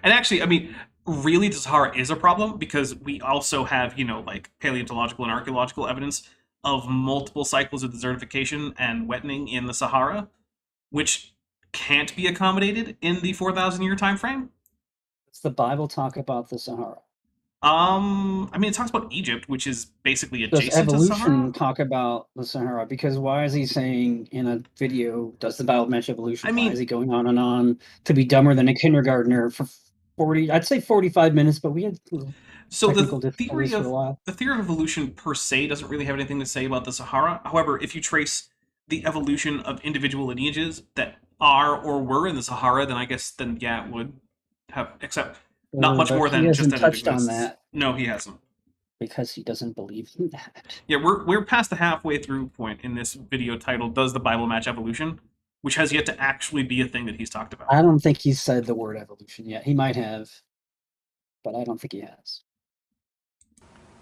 And actually, really, the Sahara is a problem because we also have, like paleontological and archaeological evidence of multiple cycles of desertification and wetting in the Sahara, which can't be accommodated in the 4,000-year time frame. Does the Bible talk about the Sahara? It talks about Egypt, which is basically adjacent to Sahara. Does evolution talk about the Sahara? Because why is he saying in a video, does the Bible mention evolution? Why is he going on and on to be dumber than a kindergartner for 45 minutes, but we had... So technical difficulties for a while. the theory of evolution per se doesn't really have anything to say about the Sahara. However, if you trace the evolution of individual lineages that are or were in the Sahara, then I guess yeah, it would have, except not much But more he than just hasn't that it touched on exists. that No, he hasn't. because he doesn't believe in that. Yeah, we're past the halfway through point in this video titled "Does the Bible Match Evolution?" which has yet to actually be a thing that he's talked about. I don't think he's said the word evolution yet. He might have, but I don't think he has.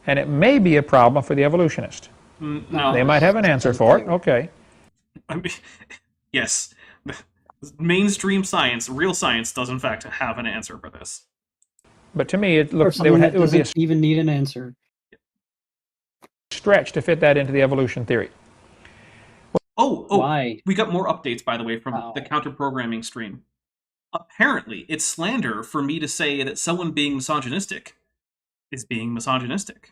And it may be a problem for the evolutionist. No, They might have an answer for it. Okay. I mean, yes, mainstream science, real science, does in fact have an answer for this. But to me, it Or looks something that it would be a doesn't even need an answer. stretch to fit that into the evolution theory. Oh, Why? we got more updates, by the way, from Wow. the counter-programming stream. Apparently, it's slander for me to say that someone being misogynistic is being misogynistic.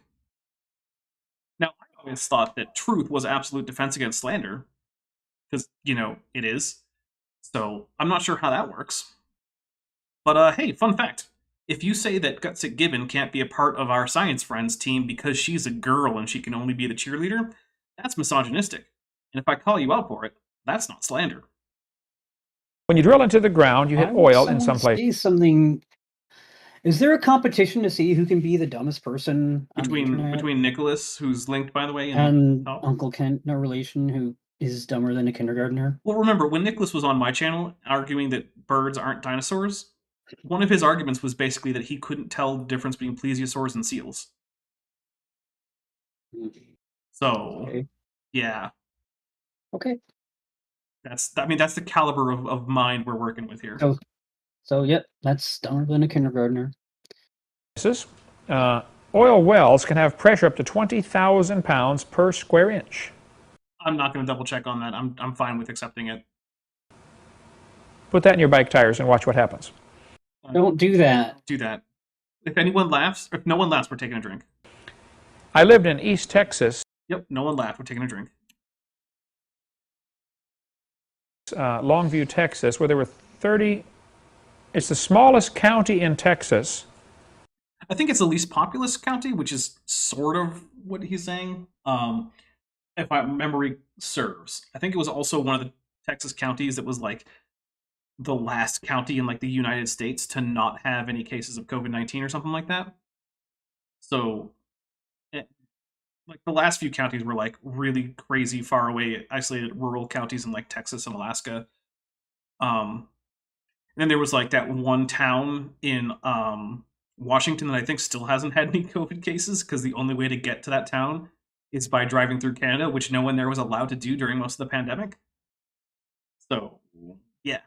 Now, I always thought that truth was absolute defense against slander, because, you know, it is. So, I'm not sure how that works. But, hey, fun fact. If you say that Gutsick Gibbon can't be a part of our Science Friends team because she's a girl and she can only be the cheerleader, that's misogynistic. And if I call you out for it, that's not slander. When you drill into the ground, you hit oil in some place. Say something. Is there a competition to see who can be the dumbest person on the internet? Between Nicholas, who's linked, by the way, and Uncle Kent, no relation, who is dumber than a kindergartner? Well, remember, when Nicholas was on my channel arguing that birds aren't dinosaurs, one of his arguments was basically that he couldn't tell the difference between plesiosaurs and seals. So, Okay. yeah. Okay. That's the caliber of mind we're working with here. So yep, that's dumber than a kindergartner. Oil wells can have pressure up to 20,000 pounds per square inch. I'm not going to double check on that. I'm fine with accepting it. Put that in your bike tires and watch what happens. Don't do that. Do that. If no one laughs, we're taking a drink. I lived in East Texas. Yep, no one laughed. We're taking a drink. Longview, Texas, where there were 30. It's the smallest county in Texas. I think it's the least populous county, which is sort of what he's saying. If my memory serves, I think it was also one of the Texas counties that was like the last county in like the United States to not have any cases of COVID-19 or something like that. So, like the last few counties were like really crazy, far away, isolated rural counties in like Texas and Alaska. And then there was like that one town in Washington that I think still hasn't had any COVID cases because the only way to get to that town is by driving through Canada, which no one there was allowed to do during most of the pandemic. So, yeah.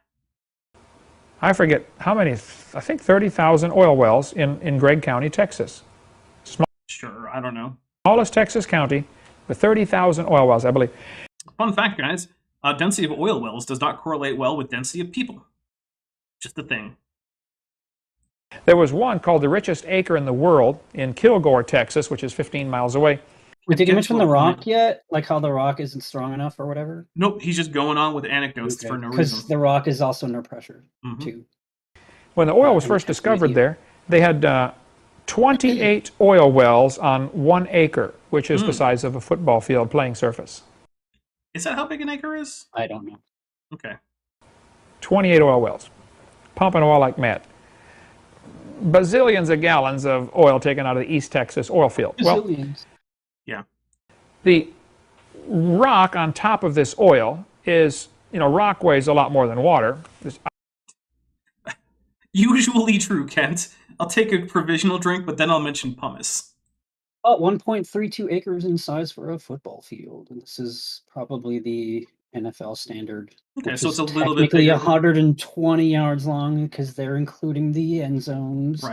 I forget how many, I think 30,000 oil wells in Gregg County, Texas. Sure, I don't know. Smallest Texas county with 30,000 oil wells, I believe. Fun fact, guys. Density of oil wells does not correlate well with density of people. Just a thing. There was one called the richest acre in the world in Kilgore, Texas, which is 15 miles away. Wait, did you mention The Rock yet? Like how The Rock isn't strong enough or whatever? Nope, he's just going on with anecdotes for no reason. Because The Rock is also no pressure, too. When the oil was first discovered there, they had 28 oil wells on 1 acre, which is the size of a football field playing surface. Is that how big an acre is? I don't know. Okay. 28 oil wells, pumping oil like mad. Bazillions of gallons of oil taken out of the East Texas oil field. Bazillions. Yeah. The rock on top of this oil is, rock weighs a lot more than water. Usually true, Kent. I'll take a provisional drink, but then I'll mention pumice. 1.32 acres in size for a football field. And this is probably the NFL standard. Okay, which so is it's a little bit technically bigger. 120 yards long because they're including the end zones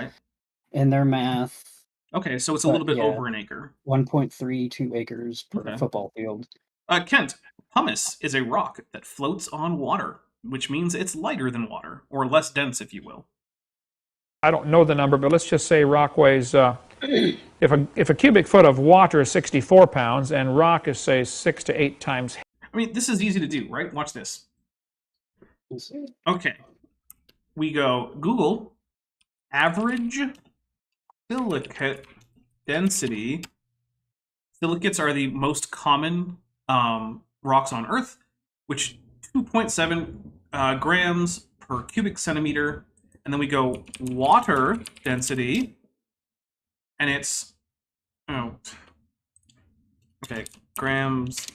in their math. Okay, so it's a little bit over an acre. 1.32 acres per football field. Kent, pumice is a rock that floats on water, which means it's lighter than water, or less dense, if you will. I don't know the number, but let's just say rock weighs, if a cubic foot of water is 64 pounds and rock is, say, 6 to 8 times. I mean, this is easy to do, right? Watch this. Okay. We go Google average silicate density. Silicates are the most common rocks on Earth, which 2.7 grams per cubic centimeter. And then we go water density, and it's grams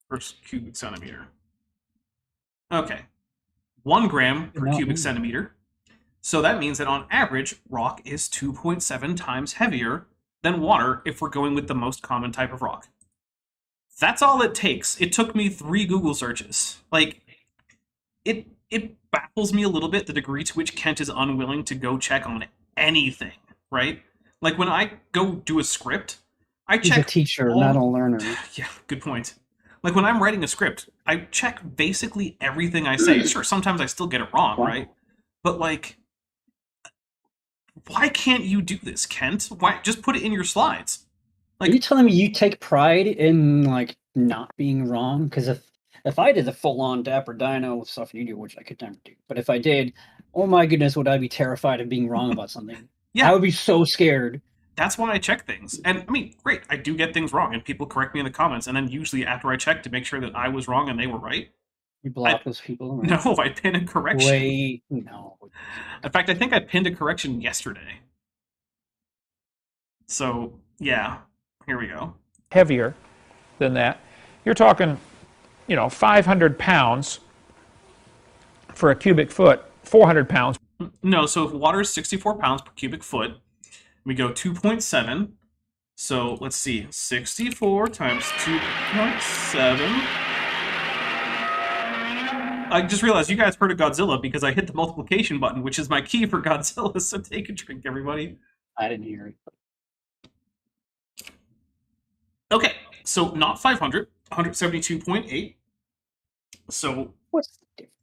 per cubic centimeter. Okay, 1 gram per cubic centimeter. So that means that on average, rock is 2.7 times heavier than water if we're going with the most common type of rock. That's all it takes. It took me 3 Google searches. Like, it baffles me a little bit the degree to which Kent is unwilling to go check on anything, right? Like, when I go do a script, I check... He's a teacher, not a learner. Yeah, good point. Like, when I'm writing a script, I check basically everything I say. Sure, sometimes I still get it wrong, right? But, like, why can't you do this, Kent? Why just put it in your slides? Like, are you telling me you take pride in, like, not being wrong? Because if I did the full-on Dapper Dino stuff you do, which I could never do, but if I did, oh my goodness, would I be terrified of being wrong about something? Yeah. I would be so scared. That's why I check things. And, I mean, great, I do get things wrong, and people correct me in the comments, and then usually after I check to make sure that I was wrong and they were right... You block those people? Right? No, I pin a correction. Wait, no. In fact, I think I pinned a correction yesterday. So, yeah, here we go. Heavier than that. You're talking, 500 pounds for a cubic foot, 400 pounds. No, so if water is 64 pounds per cubic foot, we go 2.7. So, let's see, 64 times 2.7... I just realized you guys heard of Godzilla because I hit the multiplication button, which is my key for Godzilla, so take a drink, everybody. I didn't hear it. Okay, so not 500, 172.8. So, what's the difference?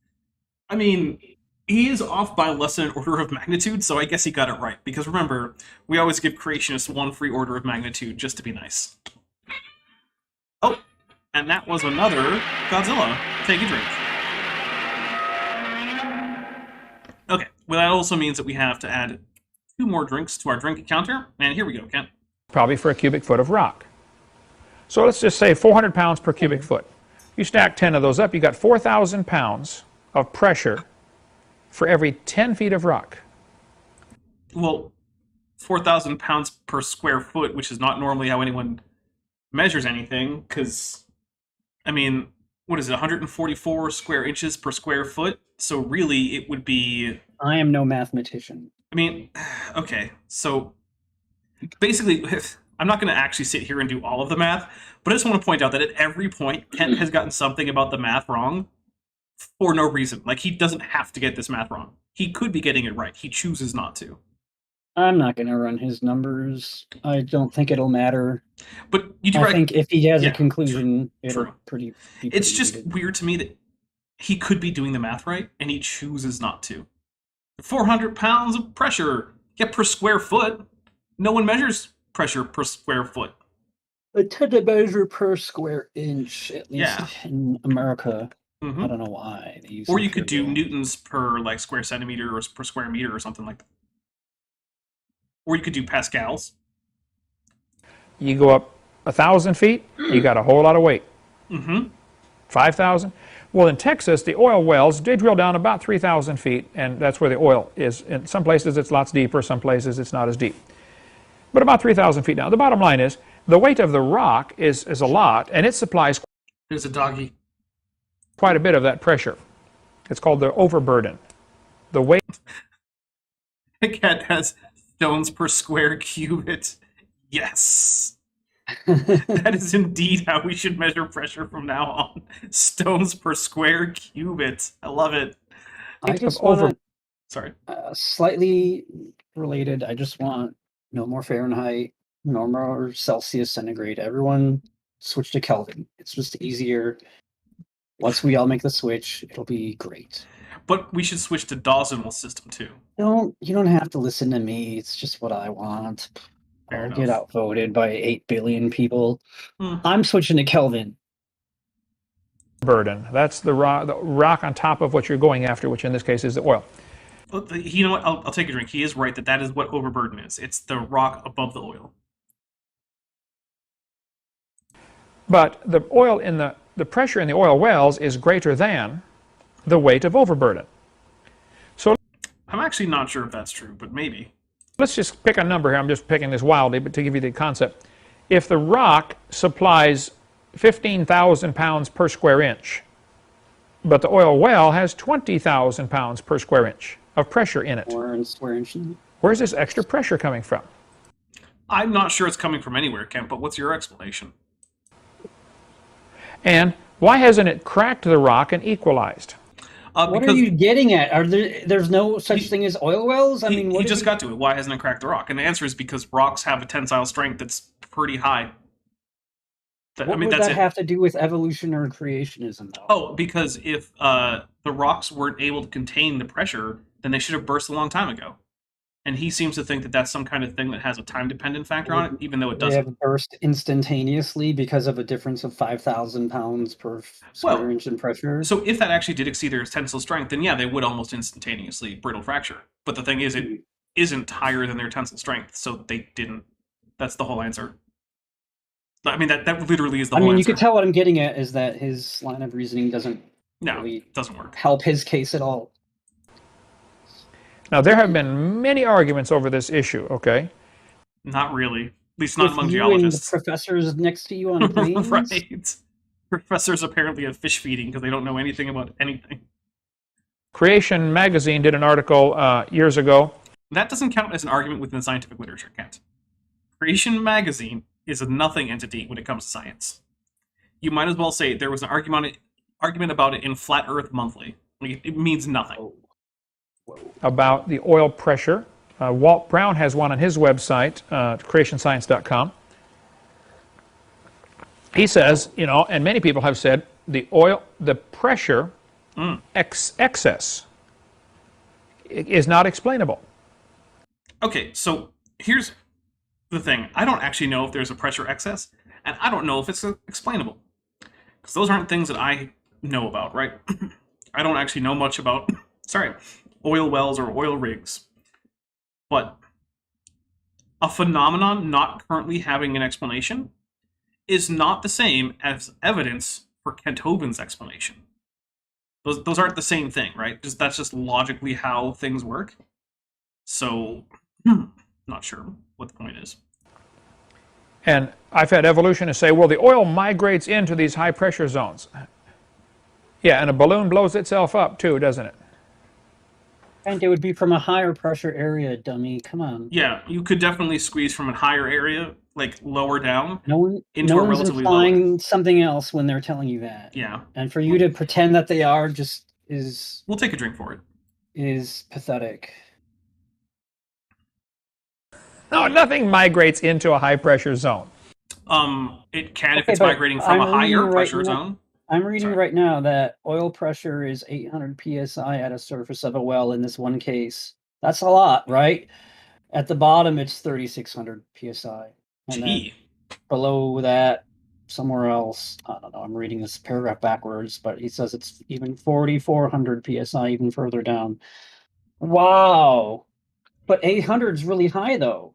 I mean, he is off by less than an order of magnitude, so I guess he got it right. Because remember, we always give creationists 1 free order of magnitude just to be nice. Oh, and that was another Godzilla. Take a drink. Okay, well, that also means that we have to add 2 more drinks to our drink counter, and here we go, Kent. Probably for a cubic foot of rock. So let's just say 400 pounds per cubic foot. You stack 10 of those up, you got 4,000 pounds of pressure for every 10 feet of rock. Well, 4,000 pounds per square foot, which is not normally how anyone measures anything, because, I mean, what is it, 144 square inches per square foot? So really, it would be... I am no mathematician. I mean, okay, so basically, I'm not going to actually sit here and do all of the math, but I just want to point out that at every point, Kent has gotten something about the math wrong for no reason. Like, he doesn't have to get this math wrong. He could be getting it right. He chooses not to. I'm not going to run his numbers. I don't think it'll matter. But you do. I think if he has a conclusion, it'll be pretty It's just easy. weird to me that he could be doing the math right, and he chooses not to. 400 pounds of pressure, per square foot. No one measures pressure per square foot. They tend to measure per square inch, at least in America. I don't know why. They use or you could do newtons per square centimeter or per square meter or something like that. Or you could do pascals. You go up 1,000 feet, you got a whole lot of weight. 5,000. Well, in Texas, the oil wells, they drill down about 3,000 feet, and that's where the oil is. In some places, it's lots deeper. Some places, it's not as deep. But about 3,000 feet down. The bottom line is, the weight of the rock is a lot, and it supplies There's a doggy. Quite a bit of that pressure. It's called the overburden. The weight... The cat has stones per square cubit. Yes. That is indeed how we should measure pressure from now on. Stones per square cubit. I love it. I just want Sorry. Slightly related. I just want no more Fahrenheit, no more Celsius centigrade. Everyone switch to Kelvin. It's just easier. Once we all make the switch, it'll be great. But we should switch to Dawson's system too. You don't have to listen to me. It's just what I want. I'll get outvoted by 8 billion people. I'm switching to Kelvin. Burden. That's the rock on top of what you're going after, which in this case is the oil. You know what? I'll take a drink. He is right that is what overburden is. It's the rock above the oil. But the oil in the pressure in the oil wells is greater than the weight of overburden. So I'm actually not sure if that's true, but maybe. let's just pick a number here. I'm just picking this wildly, but to give you the concept. If the rock supplies 15,000 pounds per square inch, but the oil well has 20,000 pounds per square inch of pressure in it. Or in square inch. Where's this extra pressure coming from? I'm not sure it's coming from anywhere, Kent, but what's your explanation? And why hasn't it cracked the rock and equalized? What are you getting at? There's no such thing as oil wells? I mean, he just got to it. Why hasn't it cracked the rock? And the answer is because rocks have a tensile strength that's pretty high. What would that have to do with evolution or creationism, though? Oh, because if the rocks weren't able to contain the pressure, then they should have burst a long time ago. And he seems to think that that's some kind of thing that has a time-dependent factor on it, even though it doesn't. They have burst instantaneously because of a difference of 5,000 pounds per square inch in pressure? So if that actually did exceed their tensile strength, then yeah, they would almost instantaneously brittle fracture. But the thing is, it isn't higher than their tensile strength, so they didn't. That's the whole answer. I mean, that literally is the whole answer. You could tell what I'm getting at is that his line of reasoning doesn't doesn't work. Help his case at all. Now, there have been many arguments over this issue, okay? Not really. At least not among you geologists. And the professors next to you on planes? Right. Professors apparently have fish feeding because they don't know anything about anything. Creation magazine did an article years ago. That doesn't count as an argument within scientific literature, Kent. Creation magazine is a nothing entity when it comes to science. You might as well say there was an argument about it in Flat Earth Monthly. Like, it means nothing. About the oil pressure. Walt Brown has one on his website, creationscience.com. He says, and many people have said, the pressure excess is not explainable. Okay, so here's the thing. I don't actually know if there's a pressure excess, and I don't know if it's explainable. Because those aren't things that I know about, right? I don't actually know much about, oil wells or oil rigs. But a phenomenon not currently having an explanation is not the same as evidence for Kent Hovind's explanation. Those aren't the same thing, right? That's just logically how things work. So, not sure what the point is. And I've had evolutionists say, well, the oil migrates into these high pressure zones. Yeah, and a balloon blows itself up too, doesn't it? And it would be from a higher pressure area, dummy. Come on. Yeah, you could definitely squeeze from a higher area, like lower down, into a relatively lower. Implying something else when they're telling you that. Yeah. And for you to pretend that they are is... We'll take a drink for it. Is pathetic. No, nothing migrates into a high pressure zone. It can if it's migrating from a higher pressure zone. I'm reading right now that oil pressure is 800 psi at a surface of a well in this one case. That's a lot, right? At the bottom, it's 3,600 psi. And below that, somewhere else, I don't know, I'm reading this paragraph backwards, but he says it's even 4,400 psi, even further down. Wow. But 800 is really high, though.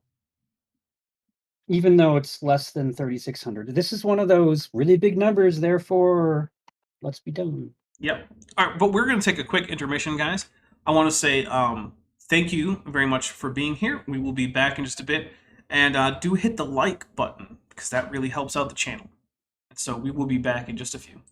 Even though it's less than 3,600. This is one of those really big numbers, therefore, let's be done. Yep. All right, but we're going to take a quick intermission, guys. I want to say thank you very much for being here. We will be back in just a bit. And do hit the like button, because that really helps out the channel. And so we will be back in just a few.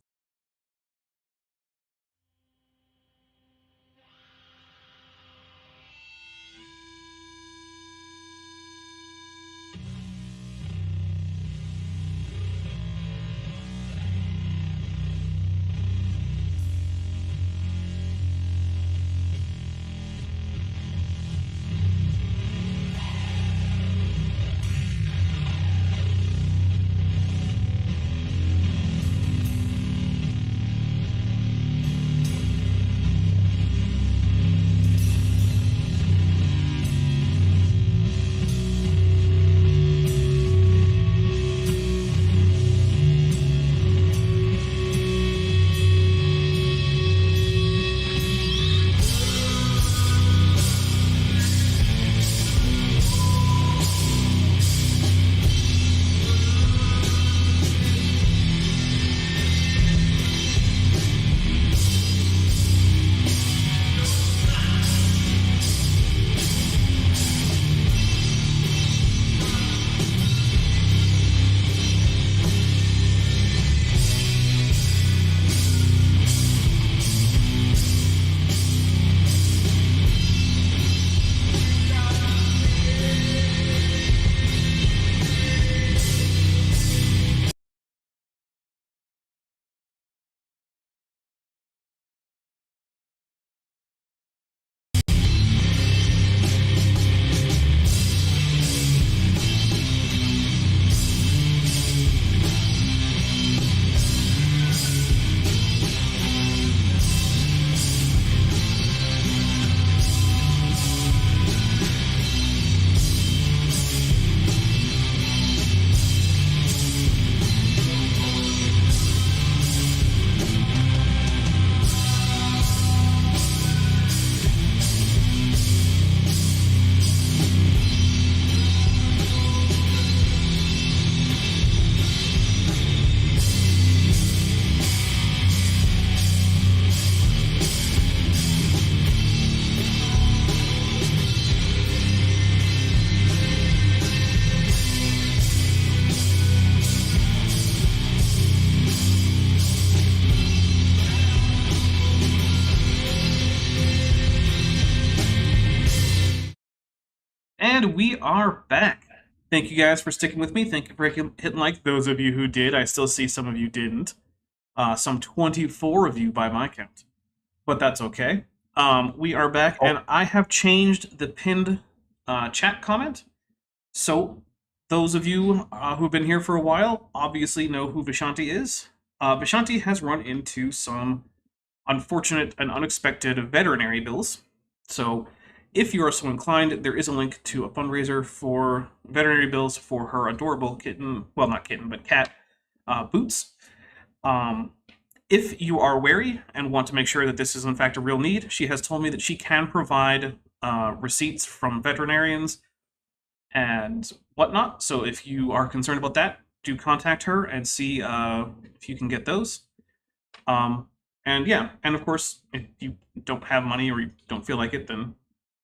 And we are back. Thank you guys for sticking with me. Thank you for hitting like. Those of you who did, I still see some of you didn't. Some 24 of you by my count. But that's okay. We are back, and I have changed the pinned chat comment. So, those of you who've been here for a while obviously know who Vishanti is. Vishanti has run into some unfortunate and unexpected veterinary bills. So, if you are so inclined, there is a link to a fundraiser for veterinary bills for her adorable kitten, well, not kitten, but cat, Boots. If you are wary and want to make sure that this is in fact a real need, she has told me that she can provide receipts from veterinarians and whatnot. So if you are concerned about that, do contact her and see if you can get those. And yeah, and of course, if you don't have money or you don't feel like it, then,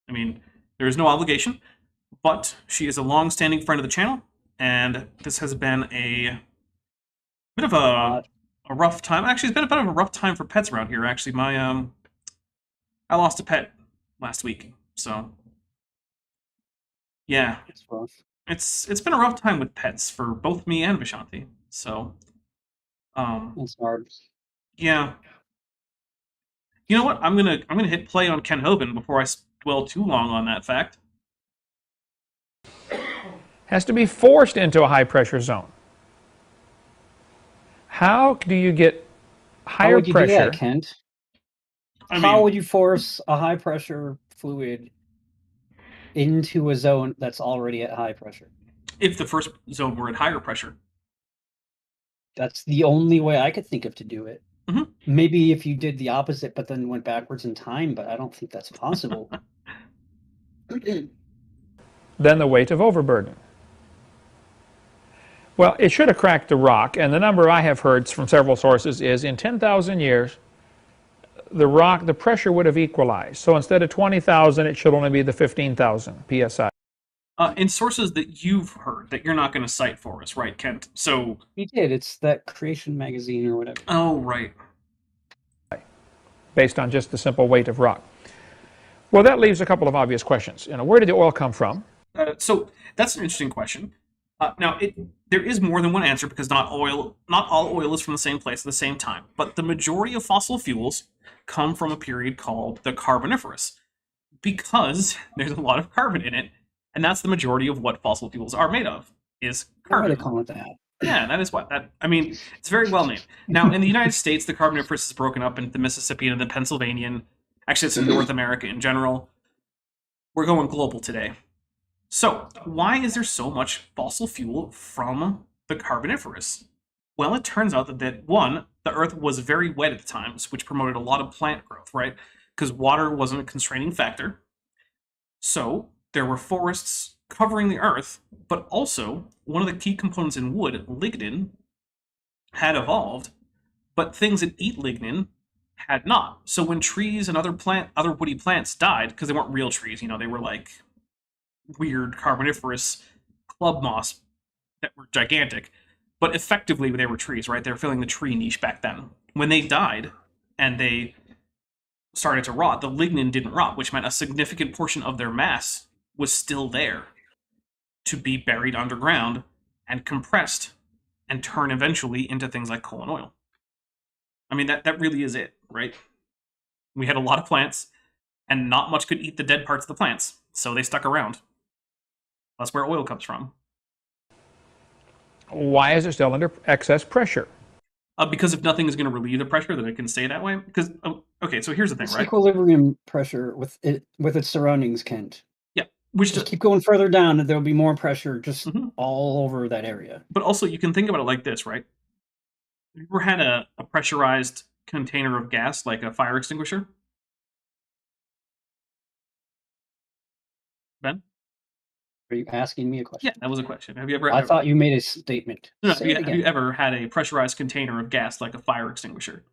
I mean, there is no obligation. But she is a long-standing friend of the channel, and this has been a bit of a rough time. Actually, it's been a bit of a rough time for pets around here. Actually, I lost a pet last week, so yeah, It's rough. it's been a rough time with pets for both me and Vishanti. So, It's hard. yeah. You know what? I'm gonna hit play on Ken Hovind before I dwell too long on that fact. Has to be forced into a high pressure zone. How do you get higher How would you pressure? do that, Kent? How would you force a high pressure fluid into a zone that's already at high pressure? If the first zone were at higher pressure. That's the only way I could think of to do it. Mhm. Maybe if you did the opposite, but then went backwards in time, but I don't think that's possible. Then the weight of overburden. Well, it should have cracked the rock, and the number I have heard from several sources is in 10,000 years, the pressure would have equalized. So instead of 20,000, it should only be the 15,000 psi. In sources that you've heard that you're not going to cite for us, right, Kent? So We did. It's that Creation magazine or whatever. oh, right. Based on just the simple weight of rock. Well, that leaves a couple of obvious questions. Where did the oil come from? So that's an interesting question. Now, there is more than one answer because not all oil is from the same place at the same time. But the majority of fossil fuels come from a period called the Carboniferous, because there's a lot of carbon in it, and that's the majority of what fossil fuels are made of, is Why carbon. do they call it that? Yeah, that is what that. I mean, it's very well named. Now, in the United States, the Carboniferous is broken up into the Mississippian and the Pennsylvanian. Actually, it's in North America in general. We're going global today. So, why is there so much fossil fuel from the Carboniferous? Well, it turns out that one, the Earth was very wet at the time, which promoted a lot of plant growth, right? Because water wasn't a constraining factor. So, there were forests covering the Earth, but also one of the key components in wood, lignin, had evolved, but things that eat lignin had not. So when trees and other woody plants died, because they weren't real trees, they were like weird Carboniferous club moss that were gigantic, but effectively they were trees, right? They were filling the tree niche back then. When they died and they started to rot, the lignin didn't rot, which meant a significant portion of their mass was still there to be buried underground and compressed and turn eventually into things like coal and oil. I mean, that really is it, right? We had a lot of plants, and not much could eat the dead parts of the plants, so they stuck around. That's where oil comes from. Why is it still under excess pressure? Because if nothing is going to relieve the pressure, then it can stay that way. Because okay, so here's the thing, It's right? equilibrium pressure with its surroundings, Kent. Yeah, which Just keep going further down, and there'll be more pressure just Mhm. all over that area. But also, you can think about it like this, right? Have you ever had a pressurized container of gas, like a fire extinguisher? Ben? Are you asking me a question? Yeah, that was a question. Have you ever? I thought you made a statement. No, Say it have again. you ever had a pressurized container of gas, like a fire extinguisher?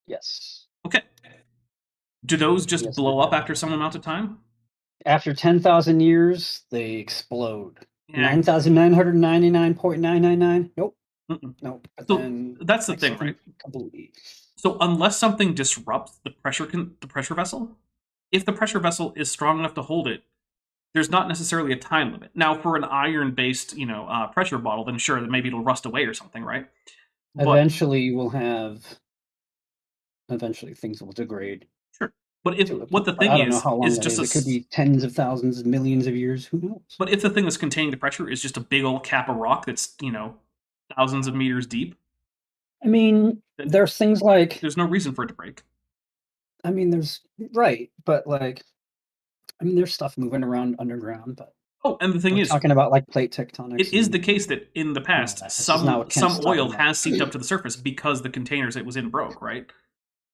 Yes. Okay. Do those just Yes, blow I up have. after some amount of time? After 10,000 years, they explode. Yeah. 9,999.999. Nope. Mm-mm. Nope. But So then that's the next thing, right? couple of weeks. So unless something disrupts the pressure vessel, if the pressure vessel is strong enough to hold it, there's not necessarily a time limit. Now, for an iron-based, pressure bottle, then sure, then maybe it'll rust away or something, right? But, Eventually things will degrade. sure. But what the thing I don't know is how long that just is. It could be tens of thousands, millions of years. Who knows? But if the thing that's containing the pressure is just a big old cap of rock that's, thousands of meters deep, I mean, there's things like there's no reason for it to break. I mean, there's right, but there's stuff moving around underground. But and the thing we're is, talking about like plate tectonics. it is the case that in the past, some oil has seeped up to the surface because the containers it was in broke, right?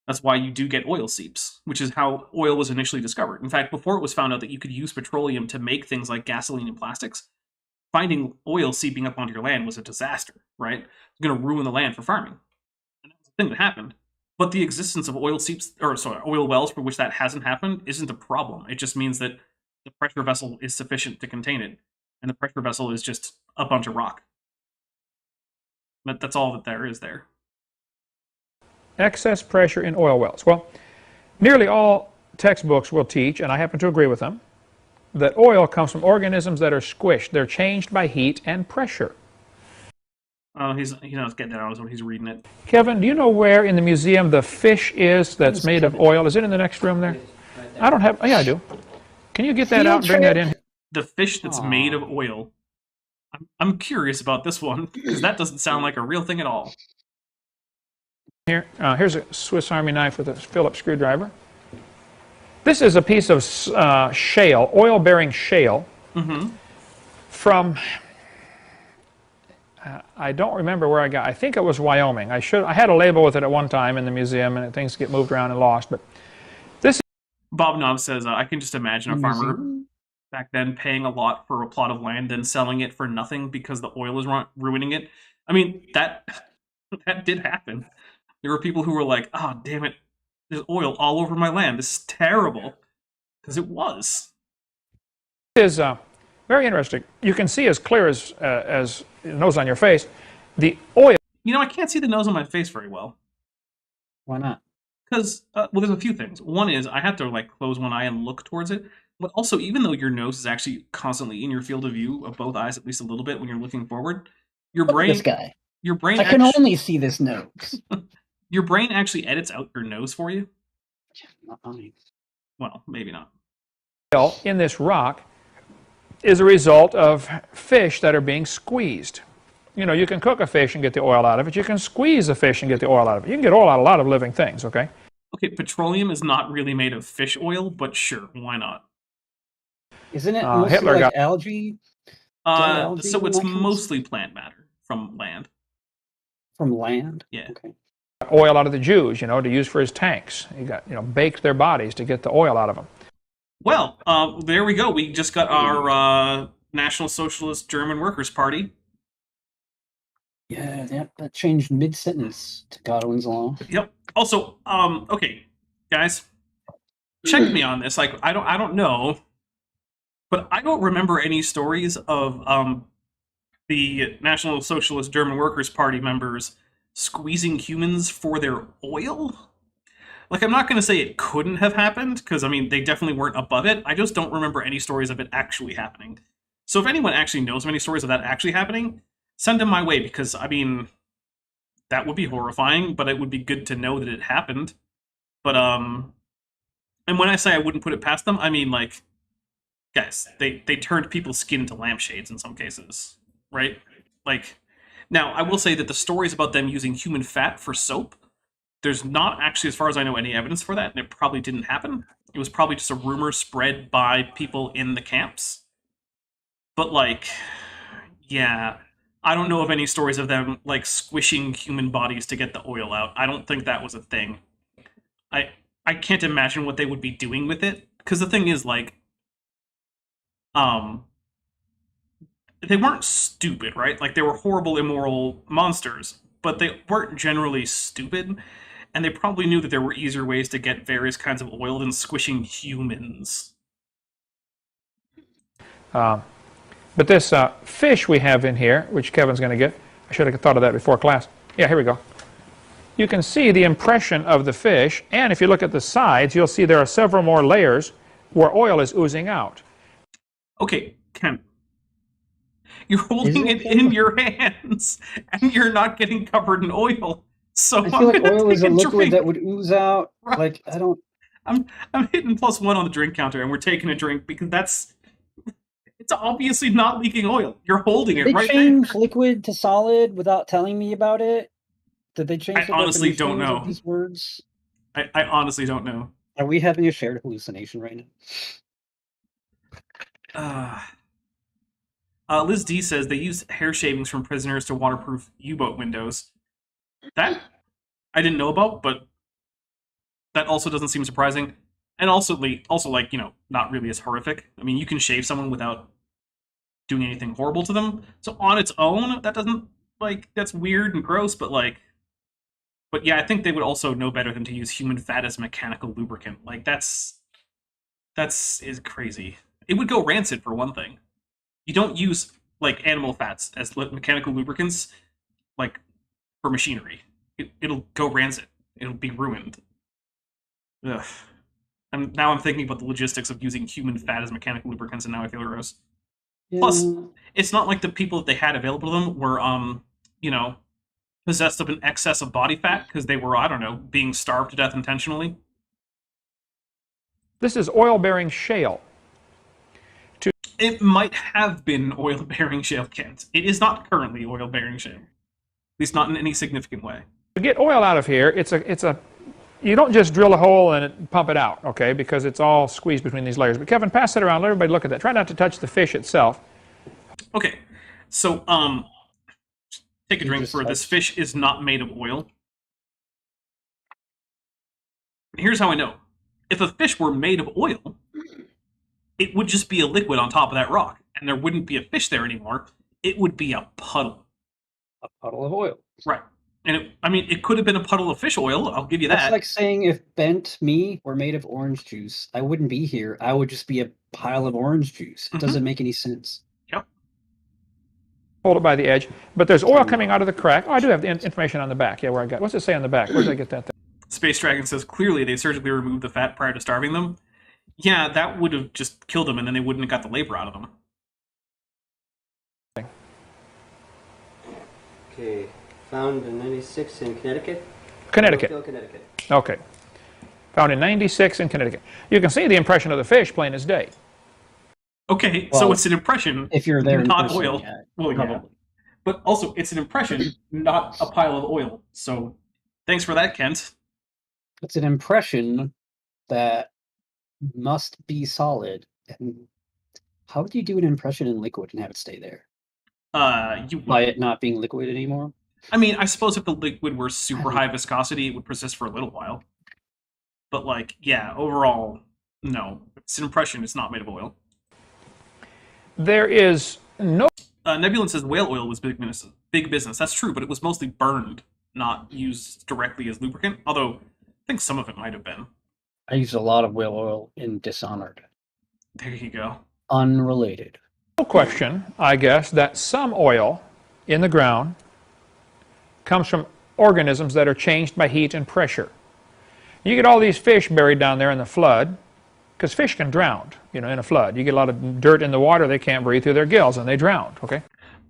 That's why you do get oil seeps, which is how oil was initially discovered. In fact, before it was found out that you could use petroleum to make things like gasoline and plastics, finding oil seeping up onto your land was a disaster, right? It's going to ruin the land for farming. And that was the thing that happened. But the existence of oil wells for which that hasn't happened isn't a problem. It just means that the pressure vessel is sufficient to contain it. And the pressure vessel is just a bunch of rock. But that's all that there is there. Excess pressure in oil wells. Well, nearly all textbooks will teach, and I happen to agree with them, that oil comes from organisms that are squished. They're changed by heat and pressure. Oh, he's getting it out when he's reading it. Kevin, do you know where in the museum the fish is that's made of oil? Is it in the next room there? I don't have. Oh, yeah, I do. Can you get that out and bring that in? The fish that's made of oil. I'm curious about this one because that doesn't sound like a real thing at all. Here's a Swiss Army knife with a Phillips screwdriver. This is a piece of shale, oil-bearing shale, from, I don't remember where I got, I think it was Wyoming. I had a label with it at one time in the museum, and things get moved around and lost. But this. Bob Knob says, I can just imagine a farmer back then paying a lot for a plot of land, then selling it for nothing because the oil is ruining it. I mean, that did happen. There were people who were like, oh, damn it, there's oil all over my land. This is terrible. Because it was. It is very interesting. You can see as clear as the nose on your face, the oil. I can't see the nose on my face very well. Why not? Because, there's a few things. One is I have to close one eye and look towards it. But also, even though your nose is actually constantly in your field of view of both eyes, at least a little bit when you're looking forward, your brain. This guy. Your brain. I can only see this nose. Your brain actually edits out your nose for you. Not funny. Well, maybe not. Oil in this rock is a result of fish that are being squeezed. You can cook a fish and get the oil out of it. You can squeeze a fish and get the oil out of it. You can get oil out of a lot of living things, okay? Okay, petroleum is not really made of fish oil, but sure, why not? Isn't it mostly Hitler got algae? So it's mostly plant matter from land. From land? Yeah. Okay. Oil out of the Jews, to use for his tanks. He got, baked their bodies to get the oil out of them. Well, there we go. We just got our National Socialist German Workers' Party. Yeah, that changed mid-sentence to Godwin's Law. Yep. Also, okay, guys, check me on this. I don't know, but I don't remember any stories of the National Socialist German Workers' Party members squeezing humans for their oil. I'm not going to say it couldn't have happened, because, they definitely weren't above it. I just don't remember any stories of it actually happening. So if anyone actually knows of any stories of that actually happening, send them my way, because, that would be horrifying, but it would be good to know that it happened. But, and when I say I wouldn't put it past them, guys, they turned people's skin into lampshades in some cases, right? Now, I will say that the stories about them using human fat for soap, there's not actually, as far as I know, any evidence for that, and it probably didn't happen. It was probably just a rumor spread by people in the camps. But, yeah, I don't know of any stories of them, squishing human bodies to get the oil out. I don't think that was a thing. I can't imagine what they would be doing with it, because the thing is, they weren't stupid, right? They were horrible, immoral monsters, but they weren't generally stupid, and they probably knew that there were easier ways to get various kinds of oil than squishing humans. But this fish we have in here, which Kevin's going to get, I should have thought of that before class. Yeah, here we go. You can see the impression of the fish, and if you look at the sides, you'll see there are several more layers where oil is oozing out. Okay, Ken. You're Is holding it it in though? your hands, and you're not getting covered in oil. So I I'm feel like gonna oil is take a a liquid that drink. would ooze out. Right. Like, I don't. I'm hitting +1 on the drink counter, and we're taking a drink because it's obviously not leaking oil. You're holding Did it they right there. change liquid to solid without telling me about it? Did they I change the honestly don't definitions of know. these words? I honestly don't know. Are we having a shared hallucination right now? Uh, Liz D says they use hair shavings from prisoners to waterproof U-boat windows. That I didn't know about, but that also doesn't seem surprising. And also, like not really as horrific. I mean, you can shave someone without doing anything horrible to them. So on its own, that doesn't that's weird and gross. But yeah, I think they would also know better than to use human fat as mechanical lubricant. Like that's is crazy. It would go rancid for one thing. You don't use like animal fats as mechanical lubricants like for machinery. It'll go rancid. It'll be ruined. Ugh. And now I'm thinking about the logistics of using human fat as mechanical lubricants, and now I feel gross. Plus, Yeah. it's not like the people that they had available to them were, you know, possessed of an excess of body fat because they were, I don't know, being starved to death intentionally. This is oil-bearing shale. It might have been oil-bearing shale, Kent. It is not currently oil-bearing shale, at least not in any significant way. To get oil out of here, you don't just drill a hole and pump it out, okay, because it's all squeezed between these layers. But Kevin, pass it around. Let everybody look at that. Try not to touch the fish itself. Okay, so take a drink for this fish is not made of oil. Here's how I know. If a fish were made of oil, it would just be a liquid on top of that rock, and there wouldn't be a fish there anymore. It would be a puddle. A puddle of oil. Right. And it could have been a puddle of fish oil, I'll give you that. That's like saying if bent me were made of orange juice, I wouldn't be here. I would just be a pile of orange juice. It doesn't make any sense. Yep. Hold it by the edge. But there's oil coming out of the crack. Oh, I do have the information on the back. Yeah, where I got. What's it say on the back? Where did I get that thing? Space Dragon says clearly they surgically removed the fat prior to starving them. Yeah, that would have just killed them, and then they wouldn't have got the labor out of them. Okay, found in 96 in Connecticut? Connecticut. Connecticut. Okay. Found in 96 in Connecticut. You can see the impression of the fish plain as day. Okay, Well, so it's an impression, If you're there in not person, oil. yeah, Well, yeah. probably. But also, it's an impression, not a pile of oil. So, thanks for that, Kent. It's an impression that must be solid. And how would you do an impression in liquid and have it stay there? By it not being liquid anymore? I mean, I suppose if the liquid were super high viscosity, it would persist for a little while. But, yeah, overall, no. It's an impression, it's not made of oil. There is no... Nebulan says whale oil was big business. That's true, but it was mostly burned, not used directly as lubricant. Although, I think some of it might have been. I used a lot of whale oil in Dishonored. There you go. Unrelated. No question, I guess, that some oil in the ground comes from organisms that are changed by heat and pressure. You get all these fish buried down there in the flood, because fish can drown, in a flood. You get a lot of dirt in the water, they can't breathe through their gills, and they drown, okay?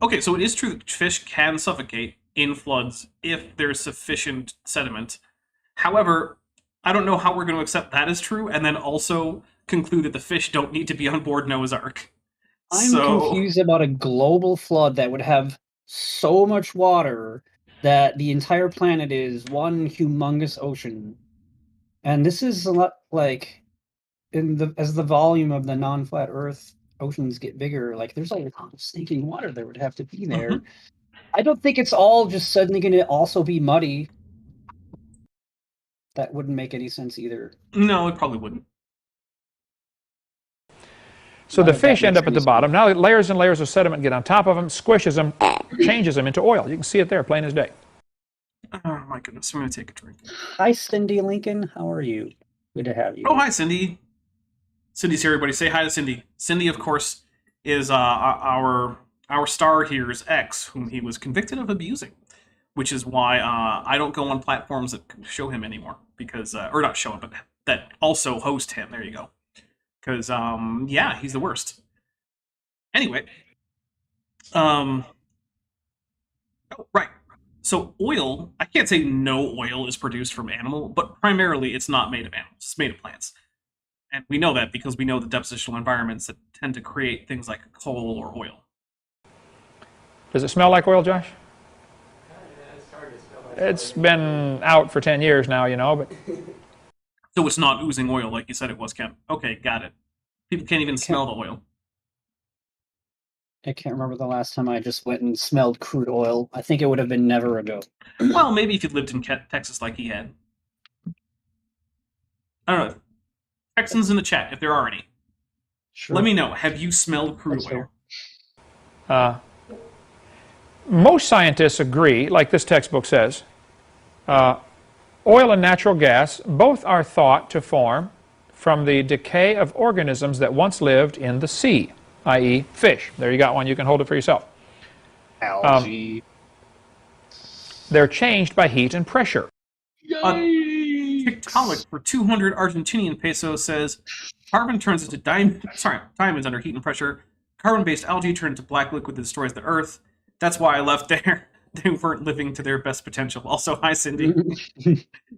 Okay, so it is true that fish can suffocate in floods if there's sufficient sediment. However, I don't know how we're going to accept that as true, and then also conclude that the fish don't need to be on board Noah's Ark. I'm confused about a global flood that would have so much water that the entire planet is one humongous ocean. And this is a lot like as the volume of the non-flat Earth oceans get bigger, there's a lot of stinking water that would have to be there. Mm-hmm. I don't think it's all just suddenly going to also be muddy. That wouldn't make any sense either. No, it probably wouldn't. So the fish end up at the bottom. Now layers and layers of sediment get on top of them, squishes them, changes them into oil. You can see it there, plain as day. Oh my goodness, I'm going to take a drink. Hi, Cindy Lincoln. How are you? Good to have you. Oh, hi, Cindy. Cindy's here, everybody. Say hi to Cindy. Cindy, of course, is our star here's ex, whom he was convicted of abusing, which is why I don't go on platforms that show him anymore, because or not show him, but that also host him. There you go. Because yeah, he's the worst. Anyway, oh, right. So oil, I can't say no oil is produced from animal, but primarily it's not made of animals. It's made of plants. And we know that because we know the depositional environments that tend to create things like coal or oil. Does it smell like oil, Josh? It's hard to spell. It's been out for 10 years now, you know, but So it's not oozing oil like you said it was, Kemp. Okay, got it. People can't even smell the oil. I can't remember the last time I just went and smelled crude oil. I think it would have been never ago. Well, maybe if you lived in Texas like he had. I don't know. Texans in the chat, if there are any. Sure. Let me know. Have you smelled crude That's oil? most scientists agree, like this textbook says, oil and natural gas both are thought to form from the decay of organisms that once lived in the sea, i.e. fish. There you got one. You can hold it for yourself. Algae. They're changed by heat and pressure. Tiktaalik for 200 Argentinian pesos says, carbon turns into diamonds under heat and pressure. Carbon-based algae turn into black liquid that destroys the earth. That's why I left there. They weren't living to their best potential. Also, hi, Cindy.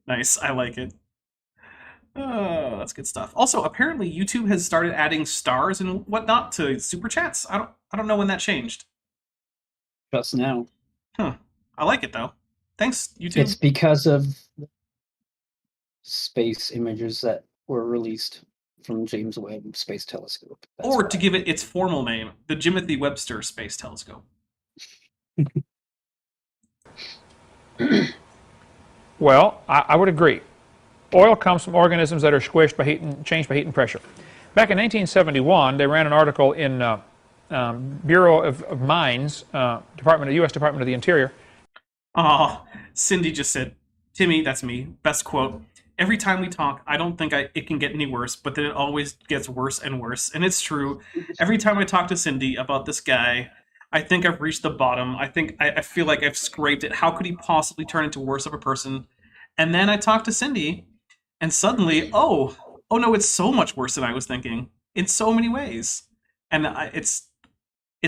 Nice, I like it. Oh, that's good stuff. Also, apparently YouTube has started adding stars and whatnot to super chats. I don't know when that changed. Just now. Huh. I like it though. Thanks, YouTube. It's because of space images that were released from James Webb Space Telescope. That's or why. to give it its formal name, the Jimothy Webster Space Telescope. Well, I would agree. Oil comes from organisms that are squished by heat and changed by heat and pressure. Back in 1971, they ran an article in Bureau of Mines, U.S. Department of the Interior. Oh, Cindy just said, Timmy, that's me, best quote. Every time we talk, I don't think it can get any worse, but then it always gets worse and worse. And it's true. Every time I talk to Cindy about this guy, I think I've reached the bottom. I feel like I've scraped it. How could he possibly turn into worse of a person? And then I talk to Cindy, and suddenly, oh no, it's so much worse than I was thinking in so many ways. And it's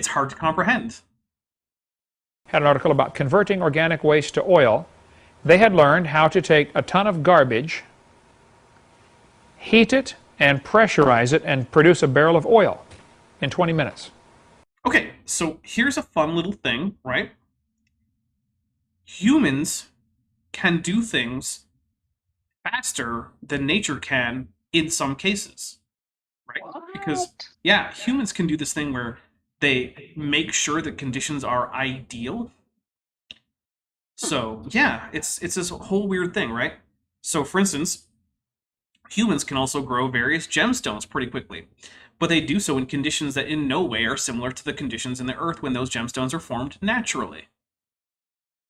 hard to comprehend. Had an article about converting organic waste to oil. They had learned how to take a ton of garbage, heat it, and pressurize it, and produce a barrel of oil in 20 minutes. Okay, so here's a fun little thing, right? Humans can do things faster than nature can in some cases, right? Because, yeah, humans can do this thing where they make sure that conditions are ideal. So, yeah, it's this whole weird thing, right? So, for instance, humans can also grow various gemstones pretty quickly, but they do so in conditions that in no way are similar to the conditions in the Earth when those gemstones are formed naturally.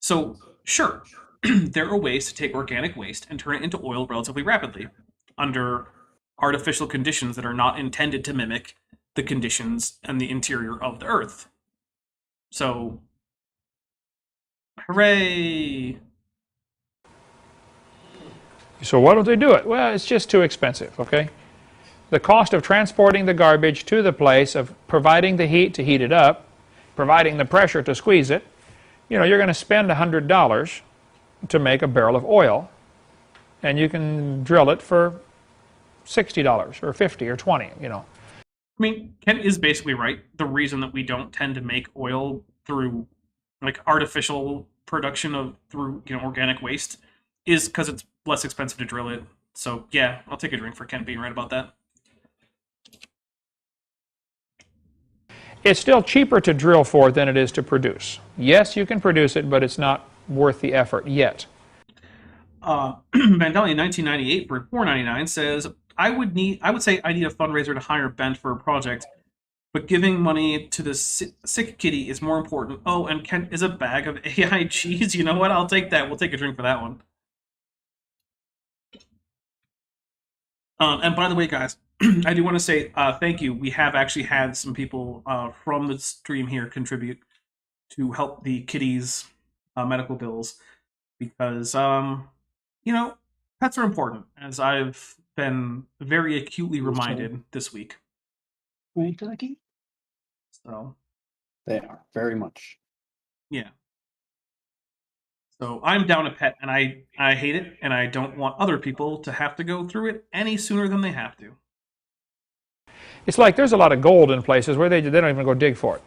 So, sure, there are ways to take organic waste and turn it into oil relatively rapidly under artificial conditions that are not intended to mimic the conditions and the interior of the Earth. So, hooray! So why don't they do it? Well, it's just too expensive, okay? The cost of transporting the garbage to the place, of providing the heat to heat it up, providing the pressure to squeeze it, you know, you're going to spend $100 to make a barrel of oil, and you can drill it for $60 or $50 or $20, you know. I mean, Ken is basically right. The reason that we don't tend to make oil through like artificial production through organic waste is because it's less expensive to drill it. So yeah, I'll take a drink for Ken being right about that. It's still cheaper to drill for than it is to produce. Yes, you can produce it, but it's not worth the effort yet. Mandela in 1998 for $4.99 says, I would say I need a fundraiser to hire Ben for a project, but giving money to the sick kitty is more important. Oh, and Ken is a bag of AI cheese. You know what? I'll take that. We'll take a drink for that one. And by the way, guys, I do want to say thank you. We have actually had some people from the stream here contribute to help the kitties' medical bills because, pets are important, as I've been very acutely reminded this week. Right, Ducky? So They are, very much. yeah. So I'm down a pet, and I hate it, and I don't want other people to have to go through it any sooner than they have to. It's like there's a lot of gold in places where they don't even go dig for it.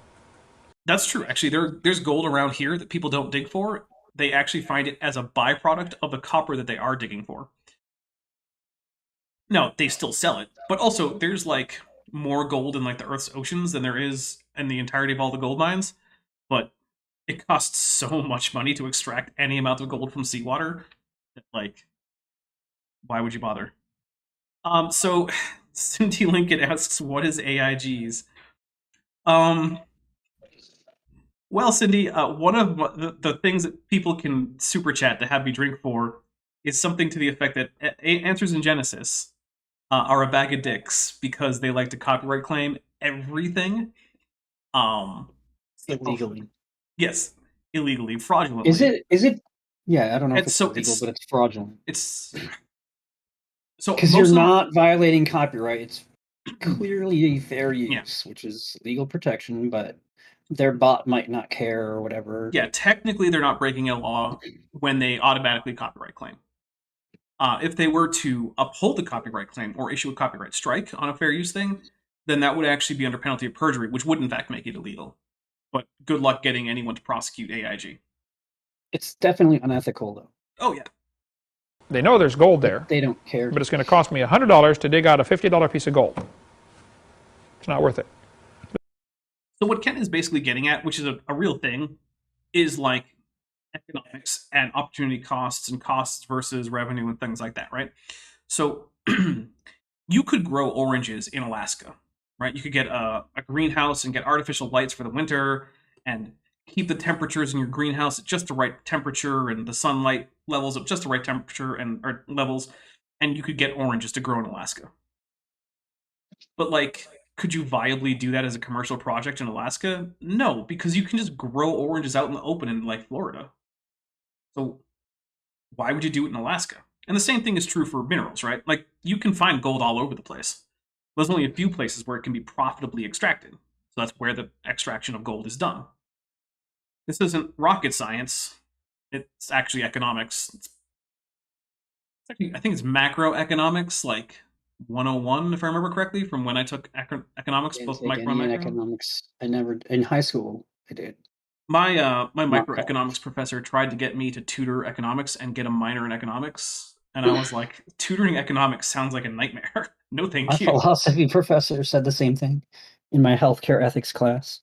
That's true. Actually, there's gold around here that people don't dig for. They actually find it as a byproduct of the copper that they are digging for. No, they still sell it, but also there's like more gold in like the Earth's oceans than there is in the entirety of all the gold mines. But it costs so much money to extract any amount of gold from seawater that, like, why would you bother? So Cindy Lincoln asks, "What is AIGs?" Well, Cindy, one of the things that people can super chat to have me drink for is something to the effect that answers in Genesis are a bag of dicks because they like to copyright claim everything. Illegally. Yes, illegally, fraudulently. Is it? Yeah, I don't know if It's it's so- illegal, it's- but it's fraudulent. It's so Because most you're of them- not violating copyright. It's clearly fair use, which is legal protection, but their bot might not care or whatever. Yeah, technically they're not breaking a law when they automatically copyright claim. If they were to uphold the copyright claim or issue a copyright strike on a fair use thing, then that would actually be under penalty of perjury, which would in fact make it illegal. But good luck getting anyone to prosecute AIG. It's definitely unethical, though. Oh yeah. They know there's gold there, They don't care. but it's going to cost me $100 to dig out a $50 piece of gold. It's not worth it. So what Ken is basically getting at, which is a real thing, is like economics and opportunity costs and costs versus revenue and things like that, right? So you could grow oranges in Alaska, right? You could get a greenhouse and get artificial lights for the winter and keep the temperatures in your greenhouse at just the right temperature and the sunlight levels at just the right temperature and or levels, and you could get oranges to grow in Alaska. But like, could you viably do that as a commercial project in Alaska? No, because you can just grow oranges out in the open in like Florida. So why would you do it in Alaska? And the same thing is true for minerals, right? Like, you can find gold all over the place. There's only a few places where it can be profitably extracted. So that's where the extraction of gold is done. This isn't rocket science. It's actually economics. It's actually, I think it's macroeconomics, like 101, if I remember correctly, from when I took economics, I didn't both take micro any and in macro. economics. I never in high school. I did. My Not microeconomics professor tried to get me to tutor economics and get a minor in economics, and I was like, tutoring economics sounds like a nightmare. No, My thank you. philosophy professor said the same thing in my healthcare ethics class.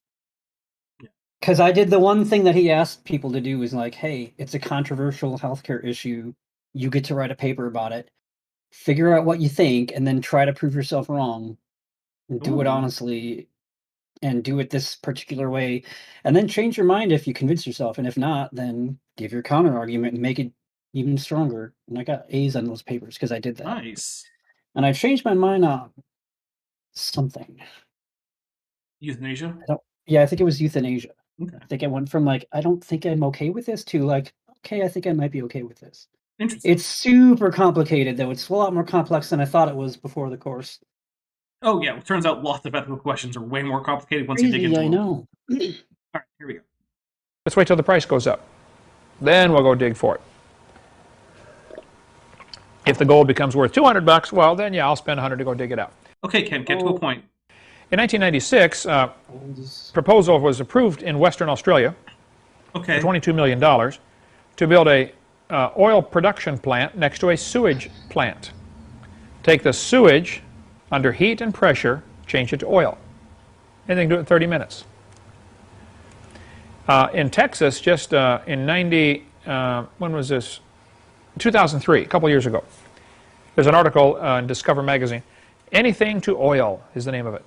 Yeah. Because I did the one thing that he asked people to do was like, hey, it's a controversial healthcare issue. You get to write a paper about it. Figure out what you think, and then try to prove yourself wrong. And do it Ooh. honestly, and do it this particular way. And then change your mind if you convince yourself. And if not, then give your counter argument and make it even stronger. And I got A's on those papers because I did that. Nice. And I've changed my mind on something. Euthanasia? Yeah, I think it was euthanasia. Okay. I think I went from like, I don't think I'm okay with this to like, okay, I think I might be okay with this. Interesting. It's super complicated, though. It's a lot more complex than I thought it was before the course. Oh, yeah. It turns out lots of ethical questions are way more complicated once you dig Crazy, into I them. know. All right, here we go. Let's wait till the price goes up. Then we'll go dig for it. If the gold becomes worth $200, well, then yeah, I'll spend $100 to go dig it out. Okay, Ken, get to a point. In 1996, proposal was approved in Western Australia Okay. for $22 million to build a oil production plant next to a sewage plant. Take the sewage under heat and pressure, change it to oil. And they can do it in 30 minutes. In Texas, just in when was this? 2003, a couple years ago. There's an article in Discover magazine. Anything to oil is the name of it.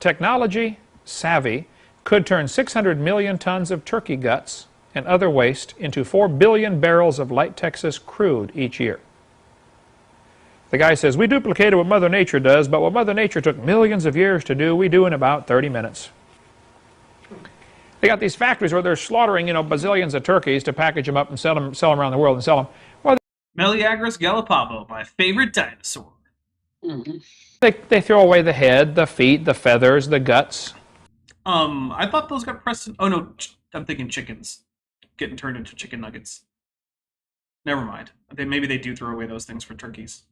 Technology savvy could turn 600 million tons of turkey guts and other waste into 4 billion barrels of light Texas crude each year. The guy says, we duplicated what Mother Nature does, but what Mother Nature took millions of years to do, we do in about 30 minutes. They got these factories where they're slaughtering, bazillions of turkeys to package them up and sell them around the world and sell them. Well, Meleagris Galapavo, my favorite dinosaur. Mm-hmm. they throw away the head, the feet, the feathers, the guts. I thought those got pressed. Oh no, I'm thinking chickens getting turned into chicken nuggets. Never mind. Maybe they do throw away those things for turkeys.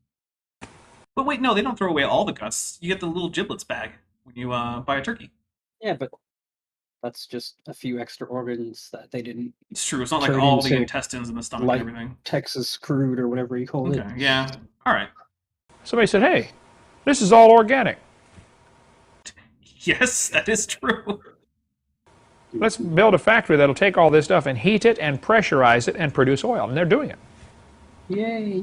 But wait, no, they don't throw away all the guts. You get the little giblets bag when you buy a turkey. Yeah, but that's just a few extra organs that they didn't. It's true. It's not like Turn all the into intestines and the stomach like and everything. Texas crude or whatever you call Okay, it. yeah. All right. Somebody said, hey, this is all organic. Yes, that is true. Let's build a factory that'll take all this stuff and heat it and pressurize it and produce oil. And they're doing it. Yay.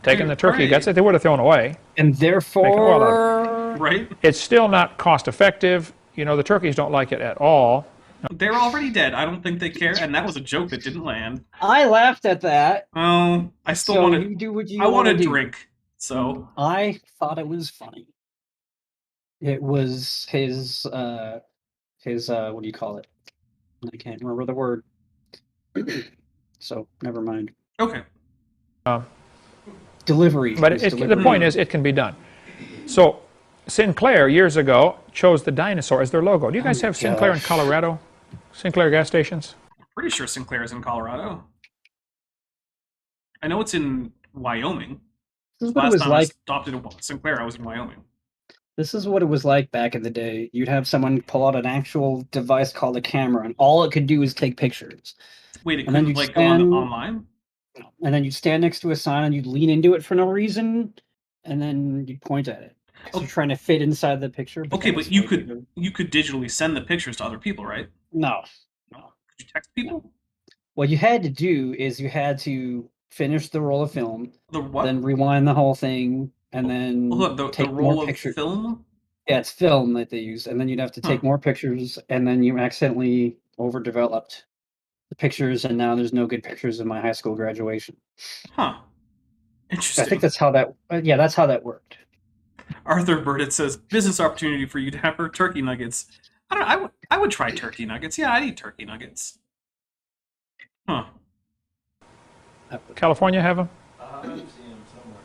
Taking the turkey Right. guts that they would have thrown away. And therefore, Right? It's still not cost effective. You know, the turkeys don't like it at all. They're already dead. I don't think they care, and that was a joke that didn't land. I laughed at that. Oh, I still So want you to. do what you I want want to to do. drink. So I thought it was funny. It was his what do you call it? I can't remember the word. So never mind. okay. Delivery. But His the delivery. point is, it can be done. So Sinclair, years ago, chose the dinosaur as their logo. Do you guys have Sinclair in gosh. Colorado? Sinclair gas stations? Pretty sure Sinclair is in Colorado. I know it's in Wyoming. This is what it Last was time like. I stopped at Sinclair, I was in Wyoming. This is what it was like back in the day. You'd have someone pull out an actual device called a camera, and all it could do is take pictures. Wait, it And then couldn't you like go on stand- online? And then you'd stand next to a sign and you'd lean into it for no reason, and then you'd point at it. 'Cause you're trying to fit inside the picture. Okay, then but it's you way could bigger. digitally send the pictures to other people, right? No. Could you text people? What you had to do is you had to finish the roll of film, The what? then rewind the whole thing, and then Hold on, the take roll more of pictures. film? Yeah, it's film that they use, and then you'd have to take more pictures, and then you accidentally overdeveloped the pictures, and now there's no good pictures of my high school graduation. Huh. I Interesting. think that's how that. Yeah, that's how that worked. Arthur Burdett says, business opportunity for you to have her turkey nuggets. I don't know, I would try turkey nuggets. Yeah, I'd eat turkey nuggets. Huh. California have them? I've seen them somewhere.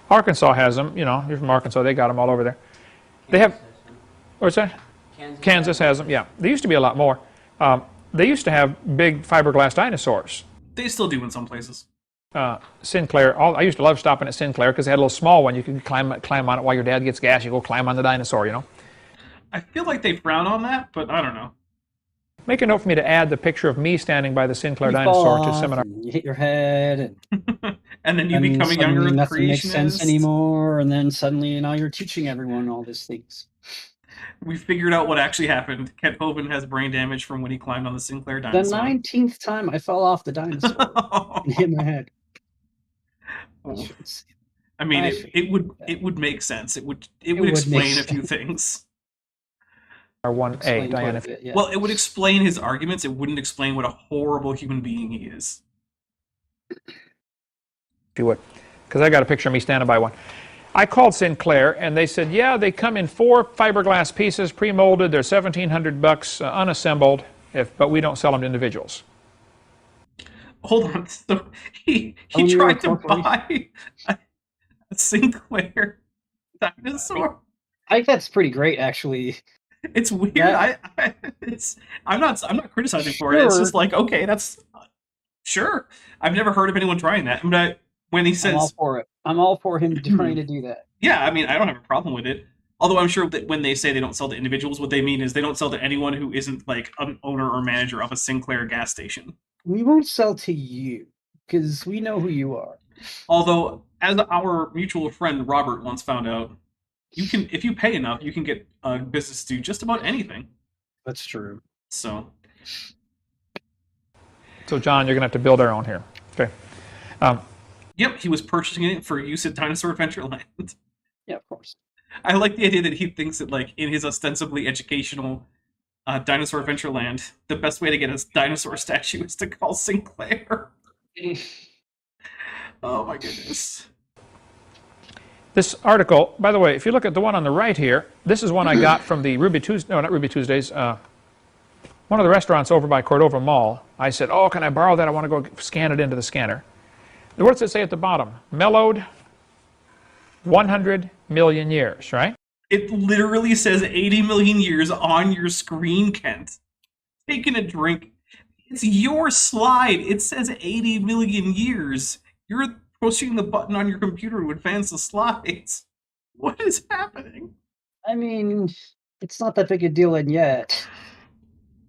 Arkansas has them. You know, you're from Arkansas. They got them all over there. They have, what's that? Kansas has them, yeah. There used to be a lot more. They used to have big fiberglass dinosaurs. They still do in some places. Sinclair, I used to love stopping at Sinclair because they had a little small one. You could climb on it while your dad gets gas. You go climb on the dinosaur, you know. I feel like they frown on that, but I don't know. Make a note for me to add the picture of me standing by the Sinclair You dinosaur fall to off, seminar. and you hit your head, and And then you and become a younger suddenly nothing makes sense creationist. anymore, and then suddenly now you're teaching everyone all these things. We figured out what actually happened. Kent Hovind has brain damage from when he climbed on the Sinclair The dinosaur. 19th time I fell off the dinosaur and hit my head. I mean, I it would make sense. It would would explain make a few things. Or 1A, Explain quite Diana. a bit, yeah. Well, it would explain his arguments. It wouldn't explain what a horrible human being he is. If you would, because I got a picture of me standing by one. I called Sinclair, and they said, yeah, they come in 4 fiberglass pieces, pre-molded. They're $1,700, unassembled, but we don't sell them to individuals. Hold on. So he Only tried a to buy a Sinclair dinosaur. I think that's pretty great, actually. It's weird. Yeah. I'm not criticizing for it. It's Sure. just like, okay, that's sure. I've never heard of anyone trying that. But when he I'm all says, for it. I'm all for him trying to do that. yeah, I mean, I don't have a problem with it. Although I'm sure that when they say they don't sell to individuals, what they mean is they don't sell to anyone who isn't like an owner or manager of a Sinclair gas station. We won't sell to you because we know who you are. Although, as our mutual friend Robert once found out, you can, if you pay enough, you can get a business to do just about anything. That's true. So, So, John, you're going to have to build our own here. Okay. yep, he was purchasing it for use at Dinosaur Adventureland. Yeah, of course. I like the idea that he thinks that, like, in his ostensibly educational Dinosaur Adventureland, the best way to get a dinosaur statue is to call Sinclair. Oh my goodness. This article, by the way, if you look at the one on the right here, this is one I got from the Ruby Tuesdays, no, not Ruby Tuesdays, one of the restaurants over by Cordova Mall. I said, oh, can I borrow that? I want to go scan it into the scanner. What does it say at the bottom? Mellowed 100 million years, right? It literally says 80 million years on your screen, Kent. Taking a drink. It's your slide. It says 80 million years. You're pushing the button on your computer to advance the slides. What is happening? I mean, it's not that big a deal in yet.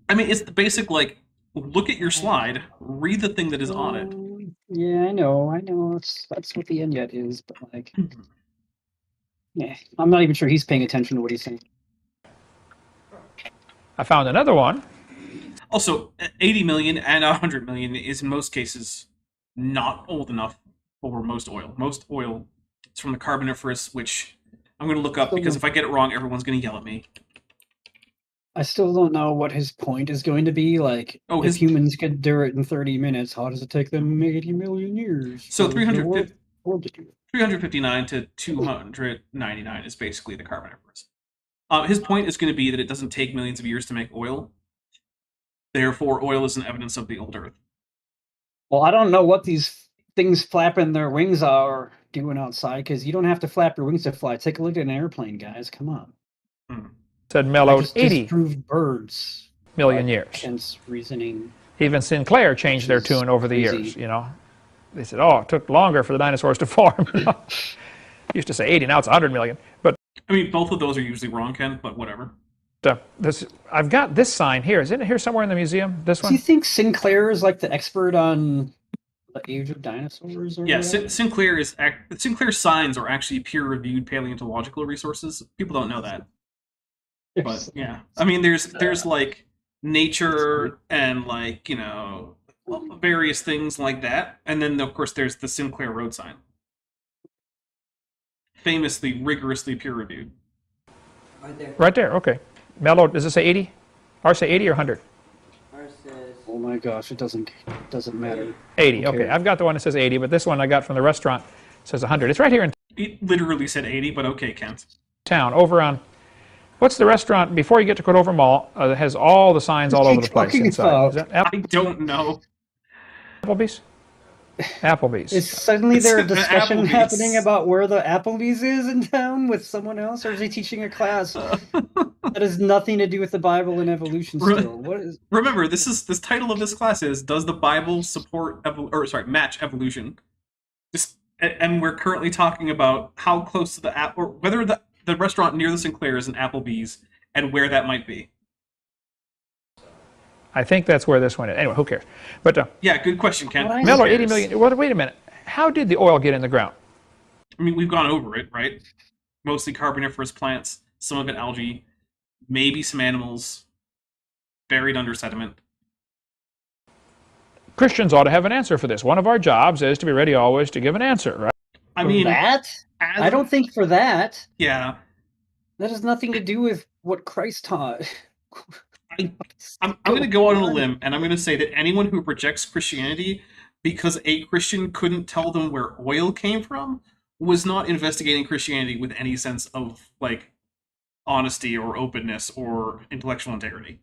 I mean, it's the basic, like, look at your slide, read the thing that is on it. Yeah, I know. That's what the end yet is, but like, yeah, I'm not even sure he's paying attention to what he's saying. I found another one. Also, 80 million and 100 million is in most cases not old enough for most oil. Most oil is from the Carboniferous, which I'm going to look up because if I get it wrong, everyone's going to yell at me. I still don't know what his point is going to be. Like, if humans could do it in 30 minutes, how does it take them 80 million years? So 359 to 299 is basically the Carboniferous. His point is going to be that it doesn't take millions of years to make oil. Therefore, oil is an evidence of the old Earth. Well, I don't know what these things flapping their wings are doing outside, because you don't have to flap your wings to fly. Take a look at an airplane, guys. Come on. Said mellowed 80 disproved birds million years. Hence reasoning. Even Sinclair changed their tune over the years, you know. They said, oh, it took longer for the dinosaurs to form. Used to say 80, now it's 100 million. But I mean, both of those are usually wrong, Ken, but whatever. I've got this sign here. Is it here somewhere in the museum? This one? Do you think Sinclair is like the expert on the age of dinosaurs? Or yeah, Sinclair's signs are actually peer-reviewed paleontological resources. People don't know that. But yeah, I mean, there's like Nature and like, you know, various things like that, and then of course there's the Sinclair road sign, famously rigorously peer-reviewed. Right there. Okay. Mellowed. Does it say 80? Ours say 80 or 100? Ours says. Oh my gosh, it doesn't matter. 80. Okay. I've got the one that says 80, but this one I got from the restaurant says 100. It's right here in. It literally said 80, but okay, Kent. Town over on. What's the restaurant before you get to Cordova Mall that has all the signs all over the place inside? Is that I don't know. Applebee's? Applebee's. Is suddenly there a discussion happening about where the Applebee's is in town with someone else, or is he teaching a class that has nothing to do with the Bible and evolution still? What is? Remember, this title of this class is "Does the Bible match evolution?" And we're currently talking about how close to the or whether the restaurant near the Sinclair is an Applebee's and where that might be. I think that's where this one is. Anyway, who cares? But yeah, good question, Ken. Miller, 80 million. Wait a minute. How did the oil get in the ground? I mean, we've gone over it, right? Mostly Carboniferous plants, some of it algae, maybe some animals buried under sediment. Christians ought to have an answer for this. One of our jobs is to be ready always to give an answer, right? I mean, that? I don't think for that. Yeah. That has nothing to do with what Christ taught. I'm going to go out on a limb, and I'm going to say that anyone who rejects Christianity because a Christian couldn't tell them where oil came from was not investigating Christianity with any sense of, like, honesty or openness or intellectual integrity.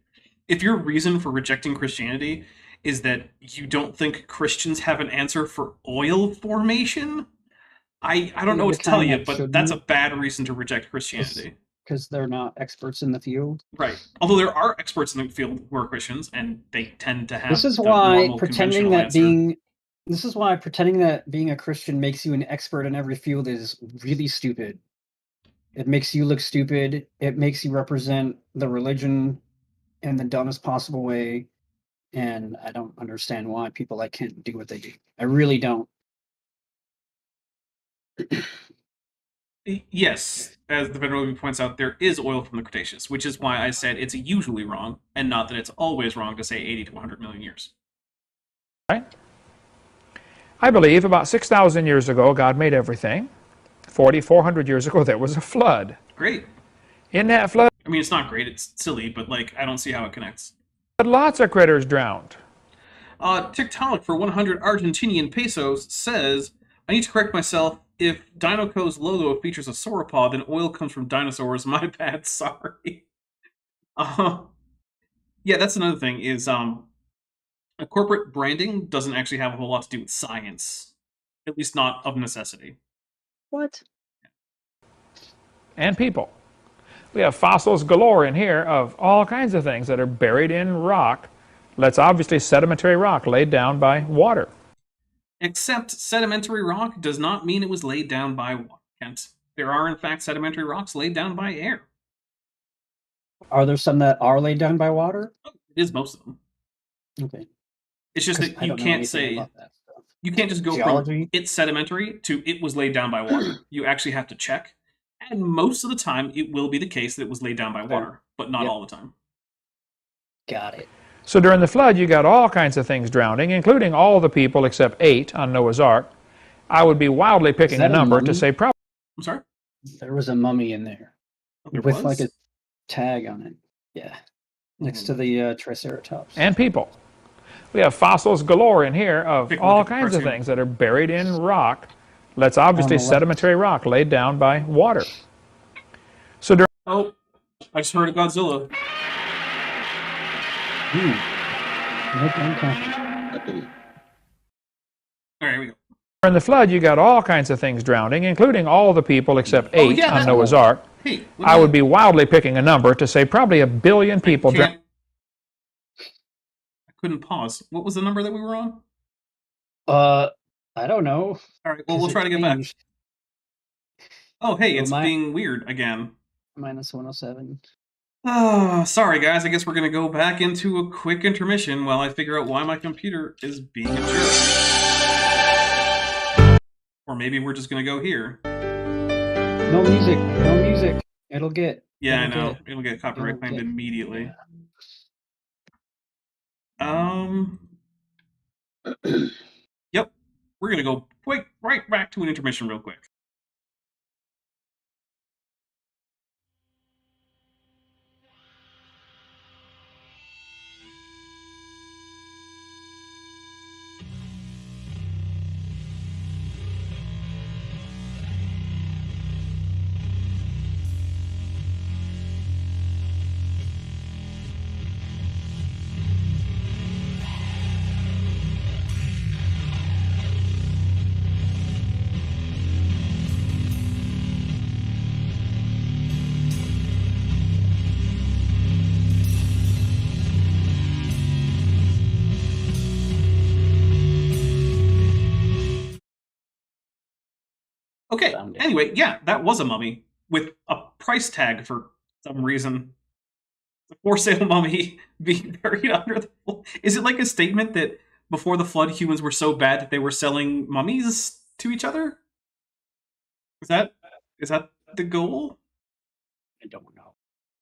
If your reason for rejecting Christianity is that you don't think Christians have an answer for oil formation, I don't know what to tell you, but that's a bad reason to reject Christianity. Because they're not experts in the field. Right. Although there are experts in the field who are Christians, and they tend to have This is why pretending that being a Christian makes you an expert in every field is really stupid. It makes you look stupid. It makes you represent the religion in the dumbest possible way. And I don't understand why people like Kent do what they do. I really don't. Yes, as the Venerable points out, there is oil from the Cretaceous, which is why I said it's usually wrong, and not that it's always wrong to say 80 to 100 million years. Right. I believe about 6,000 years ago, God made everything. 400 years ago, there was a flood. Great. In that flood... I mean, it's not great, it's silly, but, like, I don't see how it connects. But lots of critters drowned. Tiktaalik for 100 Argentinian pesos says, I need to correct myself. If Dinoco's logo features a sauropod, then oil comes from dinosaurs. My bad, sorry. Yeah, that's another thing, is corporate branding doesn't actually have a whole lot to do with science. At least not of necessity. What? And people. We have fossils galore in here of all kinds of things that are buried in rock. That's obviously sedimentary rock laid down by water. Except sedimentary rock does not mean it was laid down by water, Kent. There are, in fact, sedimentary rocks laid down by air. Are there some that are laid down by water? It is most of them. Okay. It's just 'Cause that I you don't know can't anything say... about that stuff. You can't just go Geology? from it's sedimentary to it was laid down by water. You actually have to check. And most of the time, it will be the case that it was laid down by water, but not Yep. all the time. Got it. So during the flood, you got all kinds of things drowning, including all the people except 8 on Noah's Ark. I would be wildly picking a that a number to mummy? say probably I'm sorry? There was a mummy in there There with was? like a tag on it. Yeah. Next to the Triceratops. and people. We have fossils galore in here of Take a look all at the kinds of cartoon. things that are buried in rock. That's obviously On the left. sedimentary rock laid down by water. So during Oh, I just heard a Godzilla. Nope, I'm confident. All right, here we go. the flood, you got all kinds of things drowning, including all the people except 8 yeah, on that Noah's one. Ark. Hey, I would be wildly picking a number to say probably 1 billion people drowned. I couldn't pause. What was the number that we were on? I don't know. All right, well, 'cause we'll it try to get back. changed. Oh, hey, So it's my- being weird again. Minus 107. Sorry, guys. I guess we're going to go back into a quick intermission while I figure out why my computer is being a jerk. Or maybe we're just going to go here. No music. No music. It'll get. Yeah, I it'll know. get- It'll get copyright it'll claimed get- immediately. yeah. Yep. We're going to go right back to an intermission real quick. Okay, Found it. anyway, yeah, that was a mummy with a price tag for some reason. The for sale mummy being buried under the floor. Is it like a statement that before the flood, humans were so bad that they were selling mummies to each other? Is that the goal? I don't know.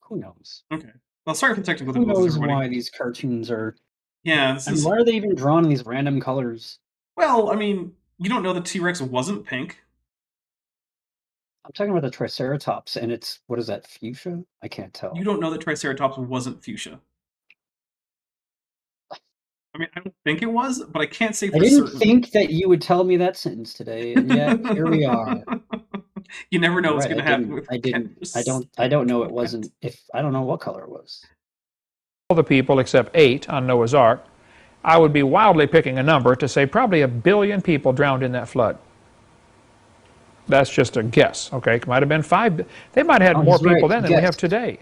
Who knows? Okay. Well, sorry for the technical Who difficulties, knows everybody. why these cartoons are. Yeah, this I mean, is... why are they even drawn in these random colors? Well, I mean, you don't know the T-Rex wasn't pink. I'm talking about the Triceratops, and it's what is that? Fuchsia? I can't tell. You don't know that Triceratops wasn't fuchsia. I mean, I don't think it was, but I can't say for I didn't certain. think that you would tell me that sentence today, and yet here we are. You never know what's Right, going to happen with I didn't. Kent. I don't know. It wasn't. If I don't know what color it was. All the people except 8 on Noah's Ark. I would be wildly picking a number to say probably 1 billion people drowned in that flood. That's just a guess, okay? It might have been 5. They might have had Oh, more he's right. people then than we Guess. have today.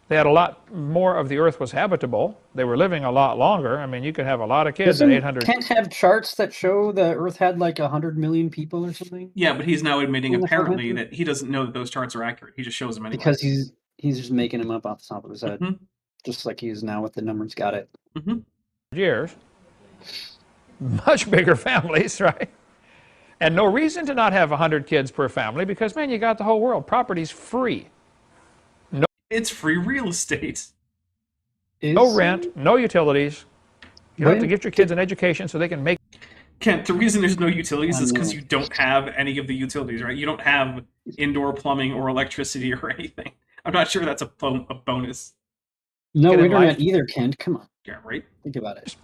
They had a lot more of the earth was habitable. They were living a lot longer. I mean, you could have a lot of kids at Doesn't 800. Kent have charts that show the Earth had like 100 million people or something? Yeah, but he's now admitting Isn't that apparently happening? that he doesn't know that those charts are accurate. He just shows them anyway. Because he's just making them up off the top of his head, Mhm. just like he is now with the numbers. Got it. years. Much bigger families, right? And no reason to not have 100 kids per family because, man, you got the whole world. Property's free. It's free real estate. No rent, no utilities. You have to When- give your kids an education so they can make. Kent, the reason there's no utilities is because I know. you don't have any of the utilities, right? You don't have indoor plumbing or electricity or anything. I'm not sure that's a bonus. No Get in internet life. either, Kent. Come on, Yeah, right? think about it.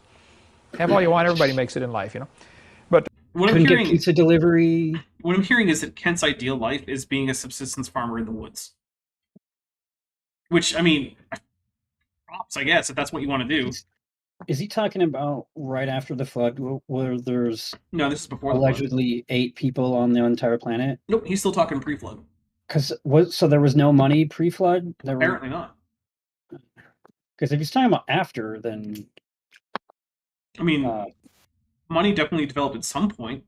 Have all you want. Everybody makes it in life, you know. What I'm Couldn't get hearing, pizza delivery. what I'm hearing is that Kent's ideal life is being a subsistence farmer in the woods. Which, I mean, props, I guess, if that's what you want to do. Is he talking about right after the flood, where there's No, this is before the flood. allegedly 8 people on the entire planet? Nope, he's still talking pre-flood. So there was no money pre-flood? Apparently not. Because if he's talking about after, then I mean, money definitely developed at some point.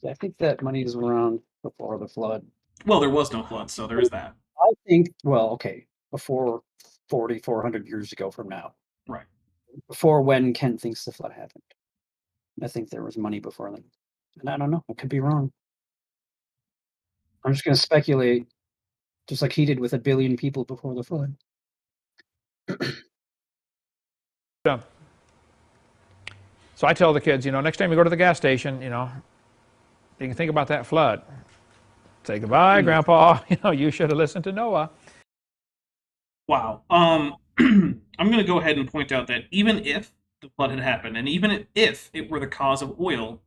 I think that money is around before the flood. Well, there was no flood, so there is that. I think, well, okay, before 400 years ago from now. Right. Before when Ken thinks the flood happened. I think there was money before then. And I don't know. I could be wrong. I'm just going to speculate, just like he did with 1 billion people before the flood. So I tell the kids, next time you go to the gas station, you can think about that flood. Say goodbye, Grandpa. You should have listened to Noah. Wow. I'm going to go ahead and point out that even if the flood had happened, and even if it were the cause of oil,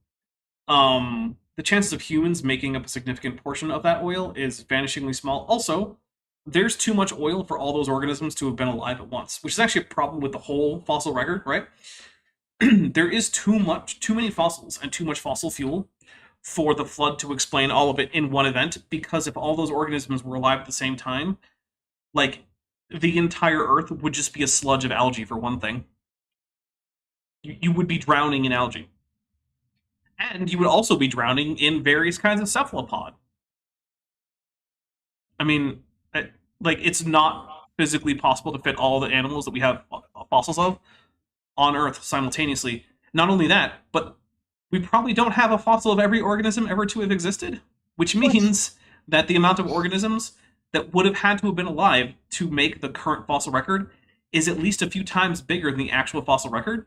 the chances of humans making up a significant portion of that oil is vanishingly small. Also, there's too much oil for all those organisms to have been alive at once, which is actually a problem with the whole fossil record, right? There is too many fossils and too much fossil fuel for the flood to explain all of it in one event, because if all those organisms were alive at the same time, like, the entire Earth would just be a sludge of algae, for one thing. You would be drowning in algae. And you would also be drowning in various kinds of cephalopod. I mean, it's not physically possible to fit all the animals that we have fossils of on Earth simultaneously. Not only that, but we probably don't have a fossil of every organism ever to have existed, which means that the amount of organisms that would have had to have been alive to make the current fossil record is at least a few times bigger than the actual fossil record,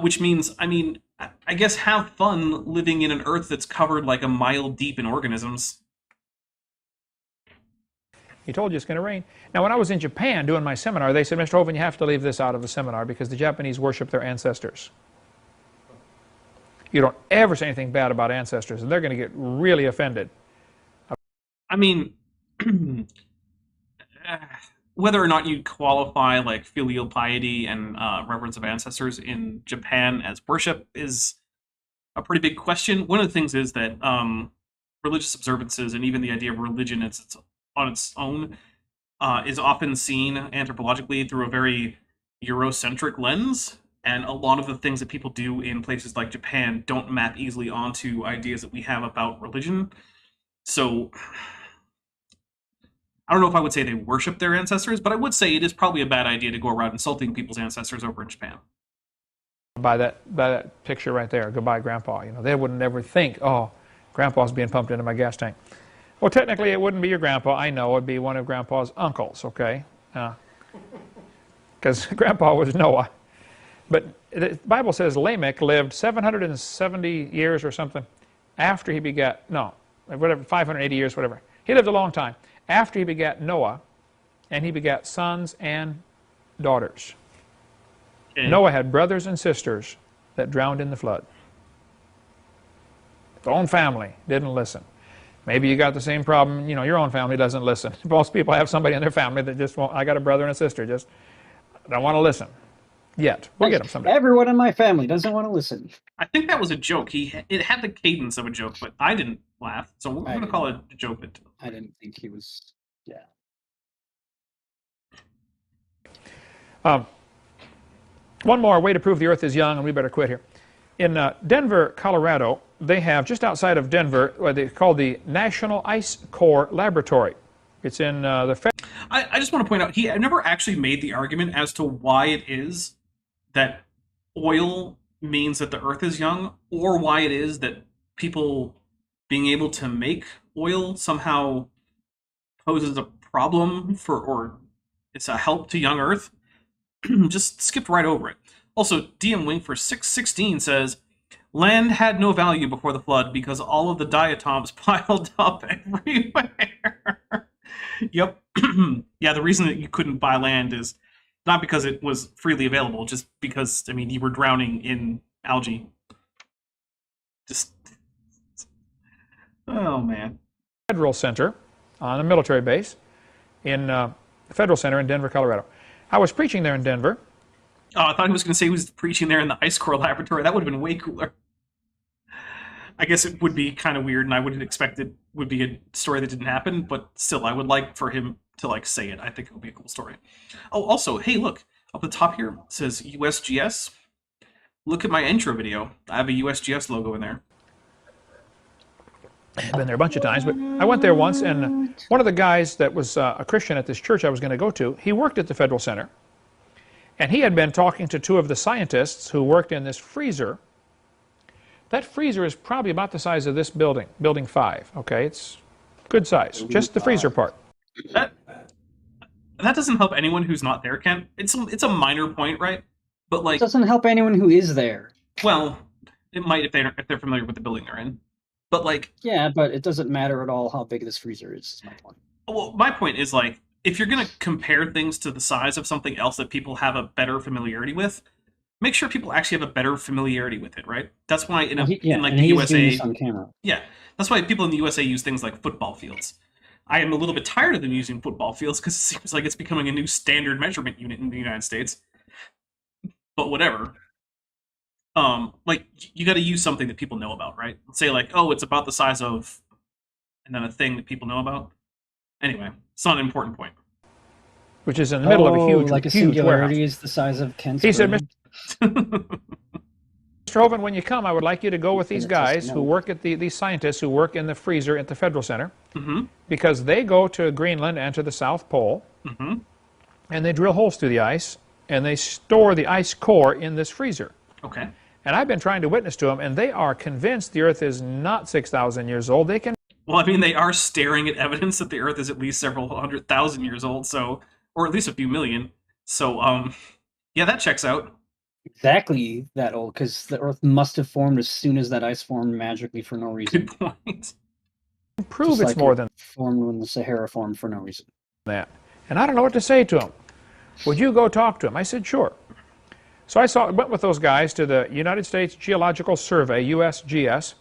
which means, I guess have fun living in an Earth that's covered like a mile deep in organisms. He told you it's going to rain. Now, when I was in Japan doing my seminar, they said, Mr. Hovind, you have to leave this out of the seminar because the Japanese worship their ancestors. You don't ever say anything bad about ancestors, and they're going to get really offended. Whether or not you qualify like filial piety and reverence of ancestors in Japan as worship is a pretty big question. One of the things is that religious observances and even the idea of religion on its own is often seen anthropologically through a very Eurocentric lens, and a lot of the things that people do in places like Japan don't map easily onto ideas that we have about religion. So I don't know if I would say they worship their ancestors, but I would say it is probably a bad idea to go around insulting people's ancestors over in Japan. By that picture right there, goodbye, Grandpa. They wouldn't ever think, oh, Grandpa's being pumped into my gas tank. Well, technically, it wouldn't be your grandpa. I know. It would be one of Grandpa's uncles, okay? Because Grandpa was Noah. But the Bible says Lamech lived 770 years or something after he begat, 580 years, whatever. He lived a long time after he begat Noah, and he begat sons and daughters. Okay. Noah had brothers and sisters that drowned in the flood. His own family didn't listen. Maybe you got the same problem, your own family doesn't listen. Most people have somebody in their family that just won't, I got a brother and a sister, just don't want to listen. Yet. We'll get them someday. Everyone in my family doesn't want to listen. I think that was a joke. It had the cadence of a joke, but I didn't laugh, so we're going to call it a joke. I didn't think he was, One more way to prove the Earth is young, and we better quit here. In Denver, Colorado, they have, just outside of Denver, what they call the National Ice Core Laboratory. It's in the... I just want to point out, I never actually made the argument as to why it is that oil means that the Earth is young, or why it is that people being able to make oil somehow poses a problem or it's a help to young Earth. Just skipped right over it. Also, DM Wing for 616 says, land had no value before the flood because all of the diatoms piled up everywhere. Yep. Yeah, the reason that you couldn't buy land is not because it was freely available, just because, you were drowning in algae. Oh, man. Federal Center on a military base in the Federal Center in Denver, Colorado. I was preaching there in Denver. Oh, I thought he was going to say he was preaching there in the Ice Core Laboratory. That would have been way cooler. I guess it would be kind of weird, and I wouldn't expect it would be a story that didn't happen, but still, I would like for him to like say it. I think it would be a cool story. Oh, also, hey, look up the top here, it says USGS. Look at my intro video. I have a USGS logo in there. I've been there a bunch of times, but I went there once, and one of the guys that was a Christian at this church I was going to go to, he worked at the Federal Center, and he had been talking to two of the scientists who worked in this freezer. That freezer is probably about the size of this building, Building 5, okay? It's good size, just the freezer part. That doesn't help anyone who's not there, Ken. It's a minor point, right? But like, It doesn't help anyone who is there. well, it might if they're familiar with the building they're in. But like, Yeah, but it doesn't matter at all how big this freezer is my point. well, my point is like, if you're gonna compare things to the size of something else that people have a better familiarity with, make sure people actually have a better familiarity with it, right? That's why in like and the he's doing USA, this on camera. yeah, that's why people in the USA use things like football fields. I am a little bit tired of them using football fields because it seems like it's becoming a new standard measurement unit in the United States. But whatever. Like, you got to use something that people know about, right? Say like, oh, it's about the size of, and then a thing that people know about. Anyway, it's not an important point. Which is in the middle of a huge, like a huge singularity warehouse. is the size of Kent's. He said, brain. Mr. Hovind, when you come, I would like you to go with these guys who work at these scientists who work in the freezer at the Federal Center, because they go to Greenland and to the South Pole, and they drill holes through the ice, and they store the ice core in this freezer. Okay. And I've been trying to witness to them, and they are convinced the Earth is not 6,000 years old. They can. Well, I mean, they are staring at evidence that the Earth is at least several 100,000 years old, so, or at least a few million. So, yeah, that checks out. Exactly that old, because the Earth must have formed as soon as that ice formed magically for no reason. Good point. prove Just it's like more it than formed when the Sahara formed for no reason. that. And I don't know what to say to him. Would you go talk to him? I said, sure. So I went with those guys to the United States Geological Survey, USGS,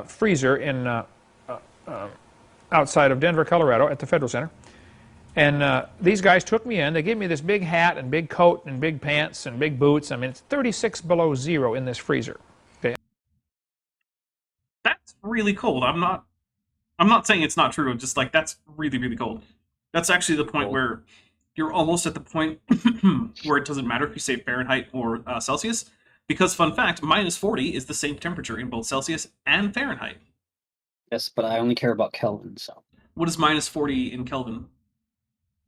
freezer in outside of Denver, Colorado, at the Federal Center. And these guys took me in. They gave me this big hat and big coat and big pants and big boots. I mean, it's 36 below zero in this freezer. Okay. That's really cold. I'm not saying it's not true. I'm just like, that's really, really cold. That's actually the point where you're almost at the point where it doesn't matter if you say Fahrenheit or Celsius, because fun fact, -40 is the same temperature in both Celsius and Fahrenheit. Yes, but I only care about Kelvin, so. What is -40 in Kelvin?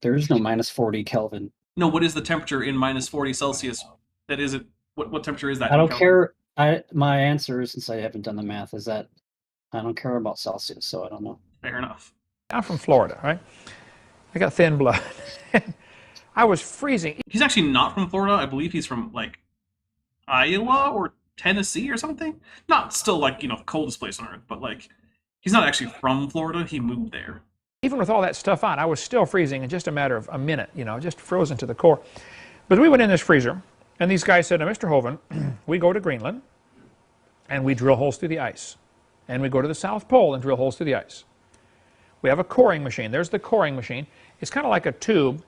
There is no -40 Kelvin. No, what is the temperature in -40 Celsius? That is it. What temperature is that? I in don't Kelvin? care. My answer, since I haven't done the math, is that I don't care about Celsius, so I don't know. Fair enough. I'm from Florida, right? I got thin blood. I was freezing. He's actually not from Florida. I believe he's from like Iowa or Tennessee or something. Not still like, you know, the coldest place on earth, but like he's not actually from Florida. He moved there. Even with all that stuff on, I was still freezing in just a matter of a minute, you know, just frozen to the core. But we went in this freezer, and these guys said, now, Mr. Hovind, we go to Greenland, and we drill holes through the ice. And we go to the South Pole and drill holes through the ice. We have a coring machine. There's the coring machine. It's kind of like a tube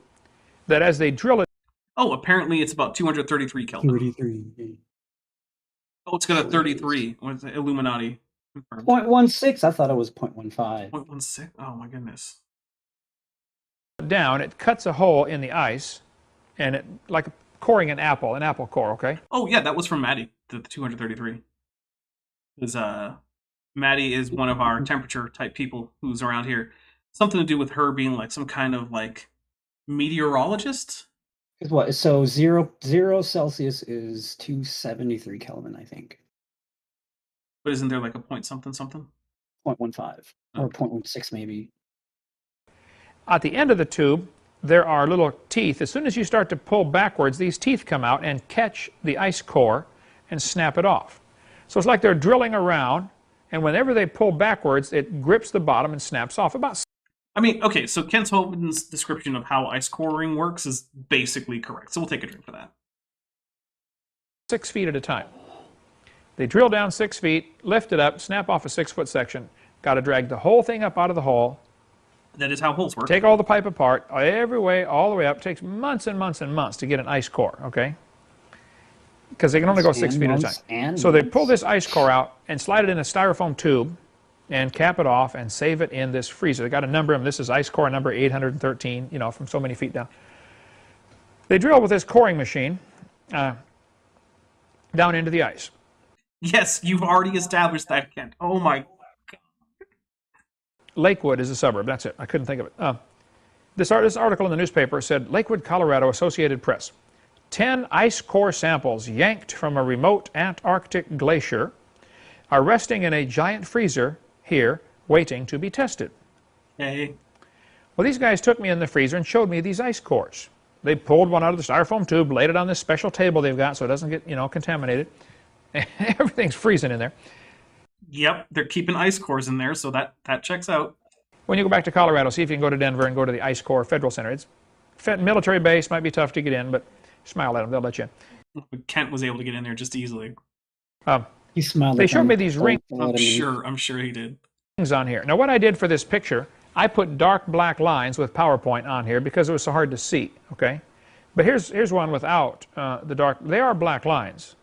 that as they drill it... Oh, apparently it's about 233 Kelvin. 33. Oh, it's got a 33. What's it? Illuminati. Confirmed. 0.16. I thought it was 0.15. 0.16? Oh my goodness. down, it cuts a hole in the ice, and it like coring an apple core, okay? Oh yeah, that was from Maddie, the 233. Because Maddie is one of our temperature type people who's around here. Something to do with her being like some kind of like meteorologist. What? So zero Celsius is 273 Kelvin, I think. But isn't there like a point something? 0.15 or 0.16 maybe. At the end of the tube, there are little teeth. As soon as you start to pull backwards, these teeth come out and catch the ice core and snap it off. So it's like they're drilling around, and whenever they pull backwards, it grips the bottom and snaps off. I mean, okay, so Ken Hovind's description of how ice coring works is basically correct. So we'll take a drink for that. 6 feet at a time. They drill down 6 feet, lift it up, snap off a 6-foot section. Got to drag the whole thing up out of the hole. That is how holes work. Take all the pipe apart, every way, all the way up. It takes months and months and months to get an ice core, okay? Because they can only go 6 feet at a time. So they pull this ice core out and slide it in a styrofoam tube, and cap it off and save it in this freezer. They got a number of them. This is ice core number 813, you know, from so many feet down. They drill with this coring machine down into the ice. Yes, you've already established that, Kent. Oh my. Lakewood is a suburb. That's it. I couldn't think of it. This article in the newspaper said, Lakewood, Colorado, Associated Press. 10 ice core samples yanked from a remote Antarctic glacier are resting in a giant freezer here, waiting to be tested. Hey. Well, these guys took me in the freezer and showed me these ice cores. They pulled one out of the styrofoam tube, laid it on this special table they've got so it doesn't get, you know, contaminated. Everything's freezing in there. Yep, they're keeping ice cores in there, so that checks out. When you go back to Colorado, see if you can go to Denver and go to the Ice Corps Federal Center. It's military base, might be tough to get in, but smile at them, they'll let you in. Kent was able to get in there just easily. He smiled. They showed me these rings I'm sure he did. on here. Now what I did for this picture, I put dark black lines with PowerPoint on here because it was so hard to see, okay? But here's one without the dark. They are black lines.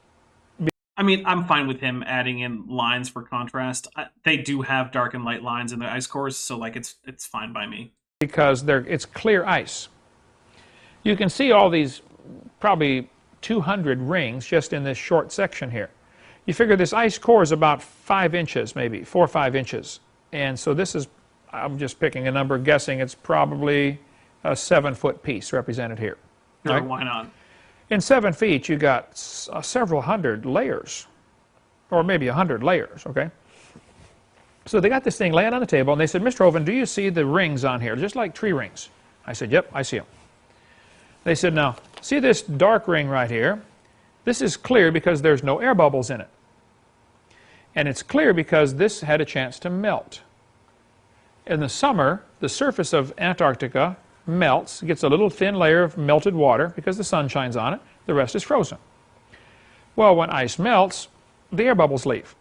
I mean, I'm fine with him adding in lines for contrast. They do have dark and light lines in the ice cores, so like it's fine by me. Because it's clear ice. You can see all these probably 200 rings just in this short section here. You figure this ice core is about 5 inches, maybe 4 or 5 inches. And so this is, I'm just picking a number, guessing it's probably a 7-foot piece represented here. Sure, Right? why not? In 7 feet, you got several hundred layers, or maybe 100 layers, okay? So they got this thing laying on the table, and they said, Mr. Hovind, do you see the rings on here, just like tree rings? I said, yep, I see them. They said, now, see this dark ring right here? This is clear because there's no air bubbles in it. And it's clear because this had a chance to melt. In the summer, the surface of Antarctica melts, gets a little thin layer of melted water because the sun shines on it. The rest is frozen. Well, when ice melts, the air bubbles leave.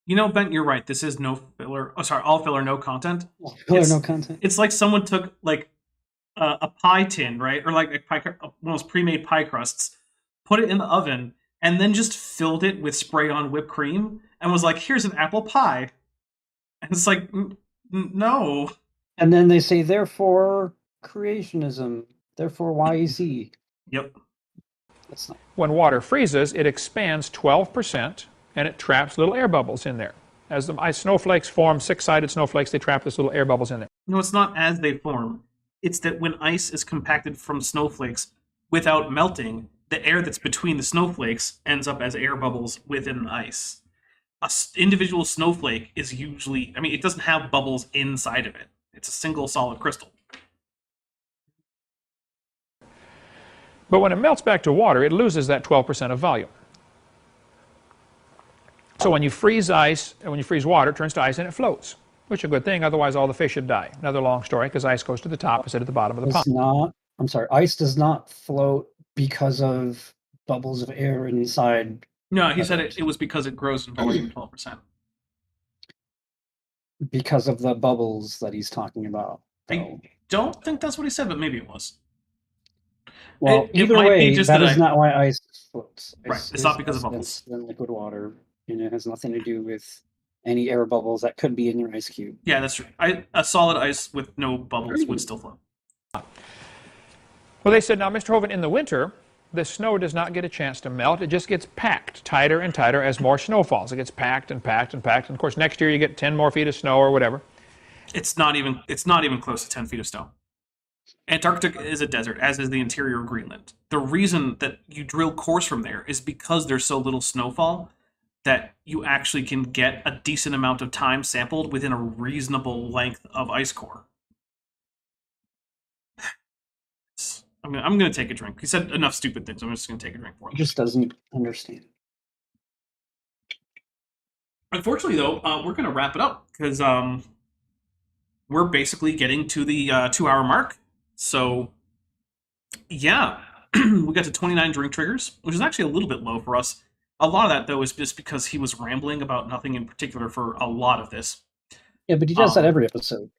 You know, Ben, you're right. This is no filler. Oh, sorry, all filler, no content. Filler, no content. It's like someone took like a pie tin, right, or like one of those pre-made pie crusts, put it in the oven, and then just filled it with spray-on whipped cream, and was like, "Here's an apple pie," and it's like, no. And then they say, therefore, creationism, therefore, YZ. Yep. That's not. When water freezes, it expands 12%, and it traps little air bubbles in there. As the ice snowflakes form, 6-sided snowflakes, they trap these little air bubbles in there. No, it's not as they form. It's that when ice is compacted from snowflakes without melting, the air that's between the snowflakes ends up as air bubbles within the ice. An individual snowflake is usually, I mean, it doesn't have bubbles inside of it. It's a single solid crystal. But when it melts back to water, it loses that 12% of volume. So when you freeze ice, and when you freeze water, it turns to ice and it floats, which is a good thing, otherwise all the fish would die. Another long story, because ice goes to the top instead of the bottom of the pond. Ice does not float because of bubbles of air inside. No, he said it was because it grows in volume 12%. Because of the bubbles that he's talking about. I don't think that's what he said, but maybe it was. Well, It either might be way, just that that is not why ice floats. Right, it's not because of bubbles. Than liquid water, and it has nothing to do with any air bubbles that could be in your ice cube. Yeah, that's true. A solid ice with no bubbles would still float. Well, they said, now, Mr. Hovind, in the winter, the snow does not get a chance to melt. It just gets packed tighter and tighter as more snow falls. It gets packed and packed and packed. And, of course, next year you get 10 more feet of snow or whatever. It's not even close to 10 feet of snow. Antarctica is a desert, as is the interior of Greenland. The reason that you drill cores from there is because there's so little snowfall that you actually can get a decent amount of time sampled within a reasonable length of ice core. I'm going to take a drink. He said enough stupid things. I'm just going to take a drink for him. He just doesn't understand. Unfortunately, though, we're going to wrap it up because we're basically getting to the 2-hour mark. So, yeah, we got to 29 drink triggers, which is actually a little bit low for us. A lot of that, though, is just because he was rambling about nothing in particular for a lot of this. Yeah, but he does that every episode.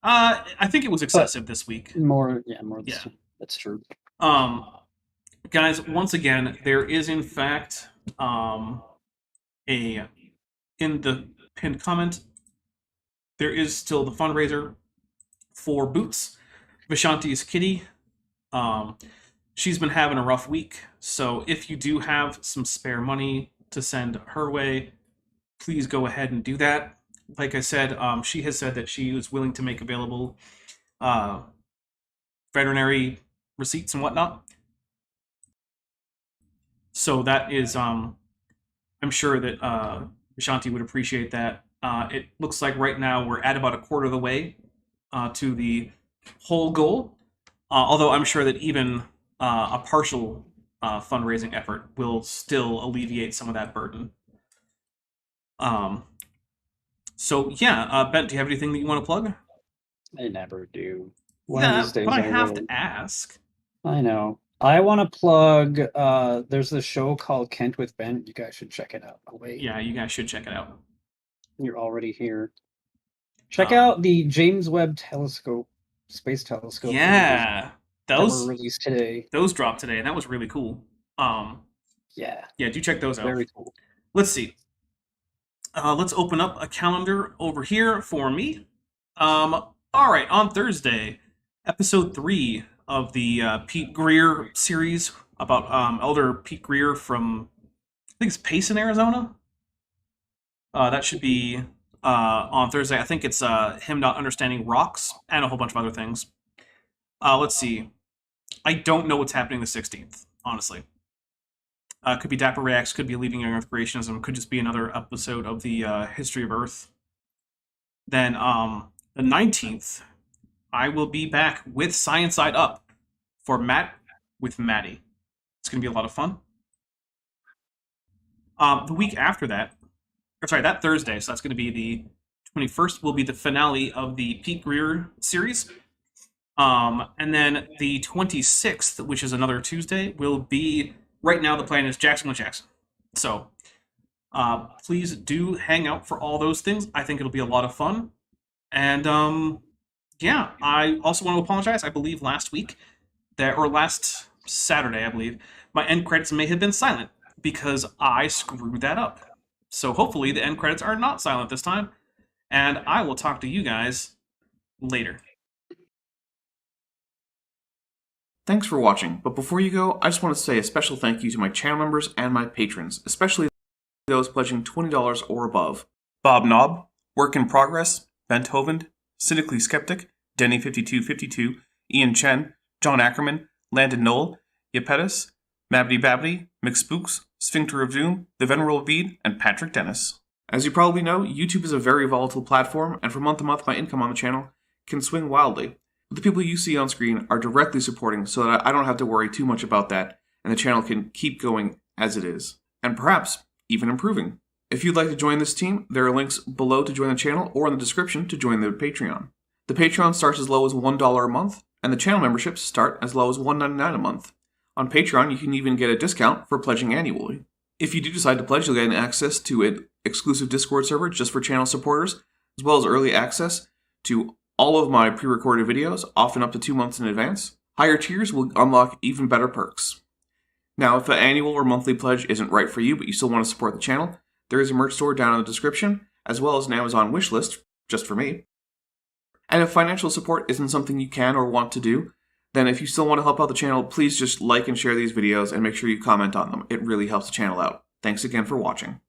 I think it was excessive this week. More. Yeah. That's true. Guys, once again, there is in fact in the pinned comment, there is still the fundraiser for Boots, Vishanti's kitty. She's been having a rough week, so if you do have some spare money to send her way, please go ahead and do that. Like I said, she has said that she was willing to make available veterinary receipts and whatnot. So that is, I'm sure that Vishanti would appreciate that. It looks like right now we're at about a quarter of the way to the whole goal. Although I'm sure that even a partial fundraising effort will still alleviate some of that burden. So yeah, Ben, do you have anything that you want to plug? I never do. But I have to ask. I know. I want to plug, there's this show called Kent with Ben. You guys should check it out. Oh, wait. Yeah, you guys should check it out. You're already here. Check out the James Webb Telescope, Space Telescope. Yeah, those were released today. Those dropped today, and that was really cool. Yeah, do check those out. Very cool. Let's see. Let's open up a calendar over here for me. All right, on Thursday, episode 3 of the Pete Greer series about Elder Pete Greer from, I think it's Payson, Arizona. That should be on Thursday. I think it's him not understanding rocks and a whole bunch of other things. Let's see. I don't know what's happening the 16th, honestly. Could be Dapper Reacts, could be Leaving Young Earth Creationism, could just be another episode of the History of Earth. Then the 19th, I will be back with Science Side Up for Matt with Maddie. It's going to be a lot of fun. The week after that, that Thursday, so that's going to be the 21st, will be the finale of the Pete Greer series. And then the 26th, which is another Tuesday, will be, right now the plan is Jackson with Jackson. So please do hang out for all those things. I think it'll be a lot of fun. And yeah, I also want to apologize. I believe last Saturday, I believe, my end credits may have been silent because I screwed that up. So hopefully the end credits are not silent this time. And I will talk to you guys later. Thanks for watching, but before you go, I just want to say a special thank you to my channel members and my patrons, especially those pledging $20 or above. Bob Knob, Work in Progress, Bent Hovend, Cynically Skeptic, Denny5252, Ian Chen, John Ackerman, Landon Knoll, Yepetis, Mabdy Babdy, McSpooks, Sphincter of Doom, The Venerable Bede, and Patrick Dennis. As you probably know, YouTube is a very volatile platform, and from month to month my income on the channel can swing wildly. But the people you see on screen are directly supporting so that I don't have to worry too much about that, and the channel can keep going as it is, and perhaps even improving. If you'd like to join this team, there are links below to join the channel or in the description to join the Patreon. The Patreon starts as low as $1 a month, and the channel memberships start as low as $1.99 a month. On Patreon, you can even get a discount for pledging annually. If you do decide to pledge, you'll get access to an exclusive Discord server just for channel supporters, as well as early access to all of my pre-recorded videos, often up to 2 months in advance. Higher tiers will unlock even better perks. Now, if the annual or monthly pledge isn't right for you, but you still want to support the channel, there is a merch store down in the description, as well as an Amazon wishlist, just for me. And if financial support isn't something you can or want to do, then if you still want to help out the channel, please just like and share these videos and make sure you comment on them. It really helps the channel out. Thanks again for watching.